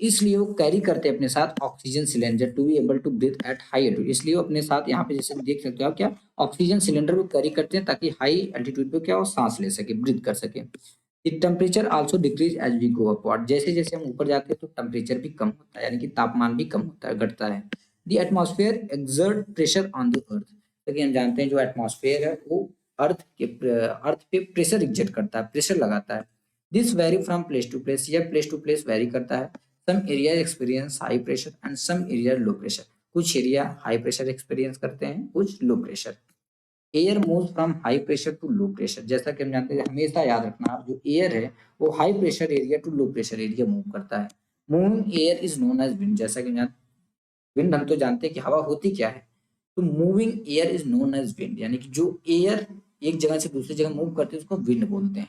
इसलिए वो कैरी करते हैं अपने साथ oxygen cylinder to be able to breathe at high altitude. इसलिए वो अपने साथ यहाँ पे जैसे देख सकते हो आप क्या ऑक्सीजन सिलेंडर को कैरी करते हैं ताकि हाई एल्टीट्यूड पे क्या वो सांस ले सके, ब्रीथ कर सके। The temperature also decrease as we go upward. जैसे जैसे हम ऊपर जाते हैं तो टेम्परेचर भी कम होता है, यानी कि तापमान भी कम होता है, घटता है। The atmosphere exert pressure on the अर्थ। क्योंकि हम जानते हैं जो एटमॉस्फेयर है वो अर्थ पे प्रेशर एग्जर्ट करता है, प्रेशर लगाता है। This vary from place to place. यह प्लेस टू प्लेस वेरी करता है। Some area experience high pressure and some area low pressure. कुछ एरिया हाई प्रेशर एक्सपीरियंस करते हैं, कुछ low pressure. Air move from high pressure to low pressure. जैसा कि हम जानते हैं, हमेशा याद रखना, जो एयर है वो high pressure area to low pressure area move करता है। Moving air is known as wind. जैसा कि विंड हम तो जानते हैं कि हवा होती क्या है, तो moving air is known as wind, यानी कि जो एयर एक जगह से दूसरी जगह मूव करती है उसको विंड बोलते हैं।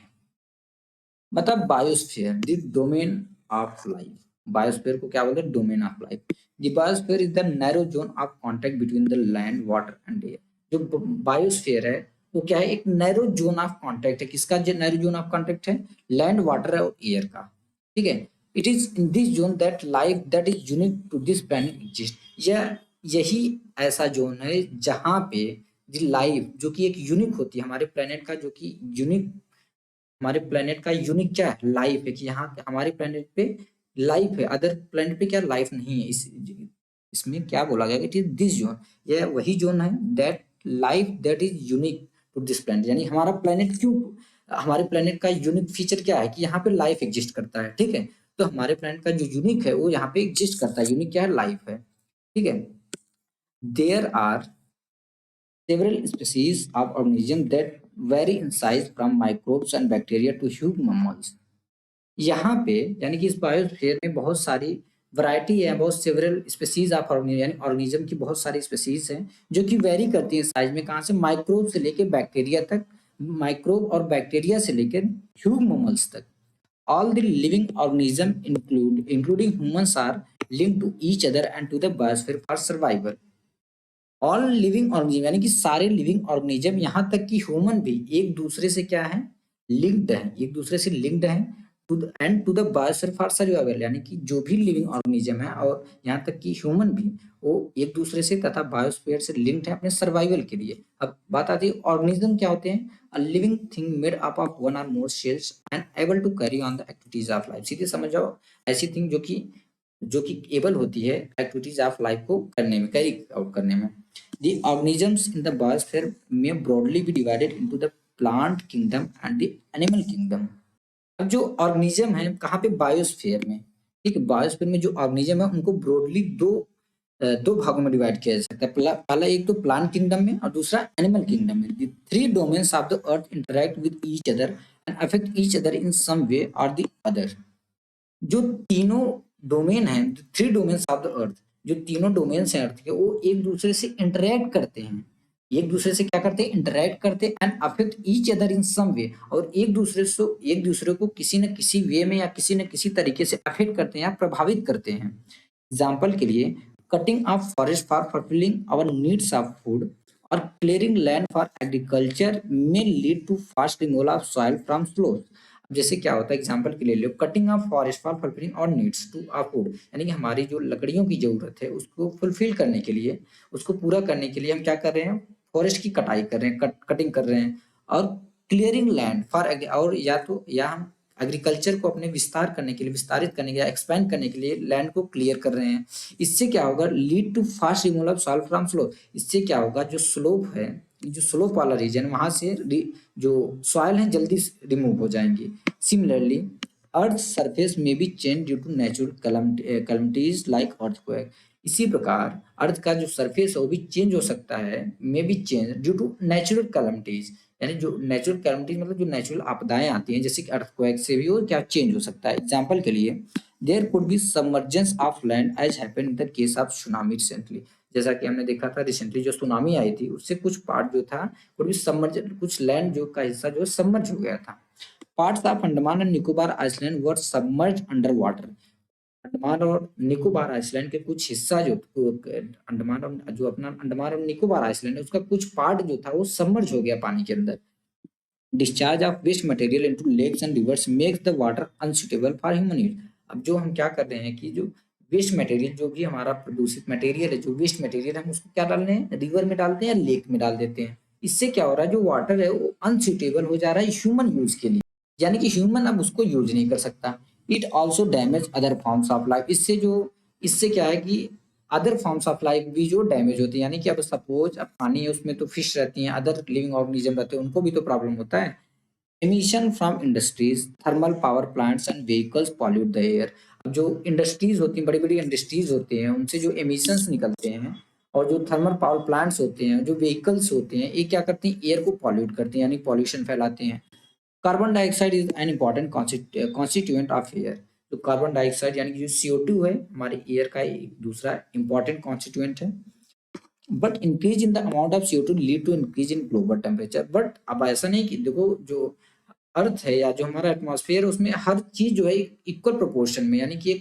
मतलब biosphere the domain of life. Biosphere को क्या बोलते हैं? Domain of life. The biosphere is the narrow zone of contact between the land water and air. जो बायोस्फीयर है वो क्या है? एक नैरो जोन ऑफ कांटेक्ट है। किसका नैरो जोन ऑफ कांटेक्ट है? लैंड वाटर और एयर का। ठीक है। It is in this zone that life that is unique to this planet exist. यही ऐसा जोन है जहां पे लाइफ जो कि एक यूनिक होती है हमारे प्लेनेट का, जो कि यूनिक, हमारे प्लेनेट का यूनिक क्या है? लाइफ है, कि यहाँ हमारे प्लेनेट पे लाइफ है, अदर प्लेनेट पे क्या लाइफ नहीं है। इसमें क्या बोला गया? इट इज दिस जोन, यह वही जोन है that life that is unique to this planet. यानी हमारा प्लेनेट क्यों, हमारे प्लेनेट का यूनिक फीचर क्या है? कि यहाँ पे लाइफ एग्जिस्ट करता है। ठीक है, तो हमारे प्लेनेट का जो यूनिक है वो यहाँ पे एग्जिस्ट करता है। यूनिक क्या है? लाइफ है। ठीक है। There are several species of organisms that vary in size from microbes and bacteria to huge mammals। यहाँ पे यानी कि इस बायोस्फीयर में बहुत सारी वैरायटी है, बहुत सेवरल स्पीसीज ऑफ ऑर्गेनिज्म, यानी ऑर्गेनिज्म की बहुत सारी स्पीसीज हैं जो कि वेरी करती है साइज में। कहाँ से? माइक्रोब से लेके बैक्टीरिया तक, माइक्रोब और बैक्टीरिया से लेकर ह्यूज ममल्स तक। All the living organism including humans are linked to each other and to the biosphere for survival. All living organism यानी कि सारे लिविंग ऑर्गेनिज्म, यहाँ तक कि ह्यूमन भी एक दूसरे से क्या है? लिंक्ड है, एक दूसरे से लिंक्ड है to and to the biosphere for survival. यानी कि जो भी लिविंग ऑर्गेनिज्म है और यहाँ तक कि ह्यूमन भी, वो एक दूसरे से तथा बायोस्फीयर से लिंक्ड है अपने सर्वाइवल के लिए। अब बात आती है ऑर्गेनिज्म क्या होते हैं? A living thing made up of one or more cells and able to carry on the activities of life. सीधे समझ जाओ, ऐसी थिंग जो कि एबल होती है एक्टिविटीज ऑफ लाइफ को करने में, कैरी आउट करने में। The organisms in the biosphere may broadly be divided into the plant kingdom and the animal kingdom। अब जो ऑर्गेनिज्म है कहाँ पे? बायोस्फीयर में। ठीक है, बायोस्फीयर में जो ऑर्गेनिज्म है उनको ब्रॉडली दो भागों में डिवाइड किया जा सकता है। पहला एक तो प्लांट किंगडम में और दूसरा एनिमल किंगडम में। The three domains of the earth interact with each other and affect each other in some way or the other. जो तीनों डोमेन है, three domains of the earth, जो तीनों डोमेन्स हैं अर्थ के, वो एक दूसरे से इंटरेक्ट करते हैं। एक दूसरे से क्या करते हैं? इंटरेक्ट करते हैं and affect each other in some way, और एक दूसरे को किसी न किसी वे में या किसी न किसी तरीके से अफेक्ट करते हैं या प्रभावित करते हैं। एग्जाम्पल के लिए, cutting of forest for fulfilling our needs of food और clearing land for agriculture may lead to fast removal of soil from slope. जैसे क्या होता है? एग्जांपल के लिए लो, cutting of forest for fulfilling our needs to our food, यानी कि हमारी जो लकड़ियों की जरूरत है उसको फुलफिल करने के लिए, उसको पूरा करने के लिए हम क्या कर रहे हैं? फॉरेस्ट की कटाई कर रहे हैं, कटिंग कर रहे हैं। और क्लियरिंग लैंड फॉर, और या हम एग्रीकल्चर को अपने विस्तार करने के लिए, विस्तारित करने के लिए, एक्सपेंड करने के लिए लैंड को क्लियर कर रहे हैं। इससे क्या होगा? Lead to fast removal of soil from slope. इससे क्या होगा? जो स्लोप है, जो स्लोप वाला रीजन, वहां से जो सॉइल है जल्दी रिमूव हो जाएंगे। Similarly, earth surface may be change due to natural calamities like earthquake. इसी प्रकार अर्थ का जो सरफेस है वो भी चेंज हो सकता है, may be change due to natural calamities, यानी जो नेचुरल कैलमिटीज मतलब जो नेचुरल आपदाएं आती हैं, जैसे कि अर्थक्वेक से भी वो क्या चेंज हो सकता है। एग्जाम्पल के लिए, there could be submergence of land as happened in the case of tsunami recently. जैसा कि हमने देखा था रिसेंटली जो सुनामी आई थी, उससे कुछ पार्ट जो था कुड बी सबमर्ज, कुछ लैंड जो का हिस्सा जो सबमर्ज हो गया था। Parts of Andaman and Nicobar island were submerge under water. Andaman और निकोबार आइसलैंड के कुछ हिस्सा जो अंडमान और निकोबार आइसलैंड है उसका कुछ पार्ट जो था वो सबमर्ज हो गया पानी के अंदर। Discharge of waste material into lakes and rivers makes the water unsuitable for human use. अब जो हम क्या कर रहे हैं कि जो वेस्ट मटेरियल, जो भी हमारा प्रदूषित मटेरियल है, जो वेस्ट मटेरियल हम उसको क्या डाल रहे हैं? रिवर में डालते हैं या लेक में डाल देते हैं। इससे क्या हो रहा है? जो वाटर है वो अनसुटेबल हो जा रहा है ह्यूमन यूज के लिए, यानी कि ह्यूमन अब उसको यूज नहीं कर सकता। It also damage other forms of life. इससे क्या है कि अदर फॉर्म्स ऑफ लाइफ भी जो डैमेज होती है, यानी कि अब सपोज अब पानी है उसमें तो फिश रहती हैं, अदर लिविंग ऑर्गेनिज्म रहते हैं, उनको भी तो प्रॉब्लम होता है। Emission from industries, thermal power plants and vehicles pollute the air. अब जो इंडस्ट्रीज होती हैं, बड़ी बड़ी इंडस्ट्रीज होती हैं, उनसे जो एमिशंस निकलते हैं और जो थर्मल पावर प्लांट्स होते हैं, जो व्हीकल्स होते हैं, ये क्या करते हैं, एयर को पॉल्यूट करते हैं, यानी पॉल्यूशन फैलाते हैं। Carbon dioxide is an important constituent of air. जो कार्बन डाइऑक्साइड यानी कि जो CO2 है, हमारे एयर का एक दूसरा इंपॉर्टेंट कॉन्स्टिट्यूएंट है। But increase in the amount of CO2 lead to increase in global temperature. But अब ऐसा नहीं कि देखो, जो अर्थ है या जो हमारा एटमॉस्फेयर है, उसमें हर चीज जो है इक्वल प्रोपोर्शन में, यानी कि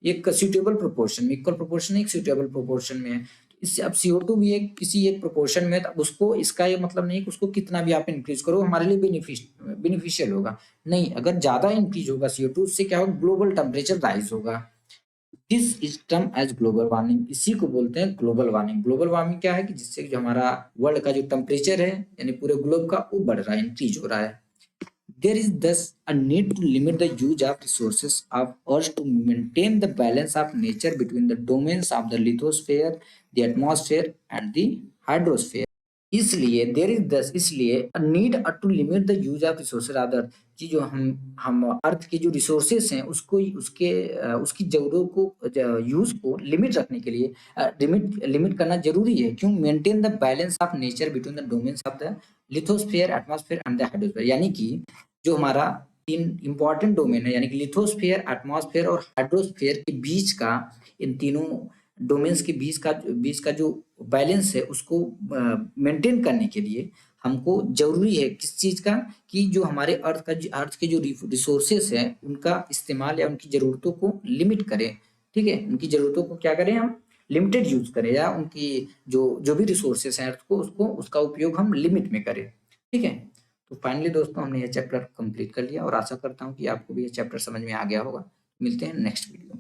एक सुटेबल प्रोपोर्शन में, इक्वल प्रोपोर्शन, एक सुटेबल प्रोपोर्शन में है। इससे अब CO2 भी एक किसी एक प्रोपोर्शन में है, तो उसको, इसका ये मतलब नहीं कि उसको कितना भी आप इंक्रीज करो हमारे लिए बेनिफिशियल होगा। नहीं, अगर ज्यादा इंक्रीज होगा CO2, उससे क्या होगा, ग्लोबल टेम्परेचर राइज होगा। This is term as global warming. इसी को बोलते हैं ग्लोबल वार्मिंग। ग्लोबल वार्मिंग क्या है कि जिससे जो हमारा वर्ल्ड का जो टेम्परेचर है, यानी पूरे ग्लोब का, वो बढ़ रहा है, इंक्रीज हो रहा है। There is thus a need to limit the use of resources of Earth to maintain the balance of nature between the domains of the lithosphere, the atmosphere, and the hydrosphere. इसलिए देर is thus इसलिए need to limit the use of resources of the earth, कि जो हम अर्थ के जो resources हैं, उसको उसकी जरूरतों को, यूज को लिमिट रखने के लिए लिमिट करना जरूरी है। क्यों? Maintain the balance of nature between the domains of the lithosphere, atmosphere and the hydrosphere. यानी कि जो हमारा 3 इंपॉर्टेंट डोमेन है, यानी कि लिथोस्फीयर, एटमॉस्फेयर और हाइड्रोस्फीयर के बीच का, इन तीनों डोमेन्स के बीच का जो बैलेंस है, उसको मेंटेन करने के लिए हमको जरूरी है किस चीज का, कि जो हमारे अर्थ के जो रिसोर्सेस हैं, उनका इस्तेमाल या उनकी जरूरतों को लिमिट करें। ठीक है, उनकी जरूरतों को क्या करें, हम लिमिटेड यूज करें, या उनकी जो जो भी रिसोर्सेस हैं अर्थ को, उसका उपयोग हम लिमिट में करें। ठीक है, तो फाइनली दोस्तों, हमने यह चैप्टर कंप्लीट कर लिया और आशा करता हूँ कि आपको भी यह चैप्टर समझ में आ गया होगा। मिलते हैं नेक्स्ट वीडियो।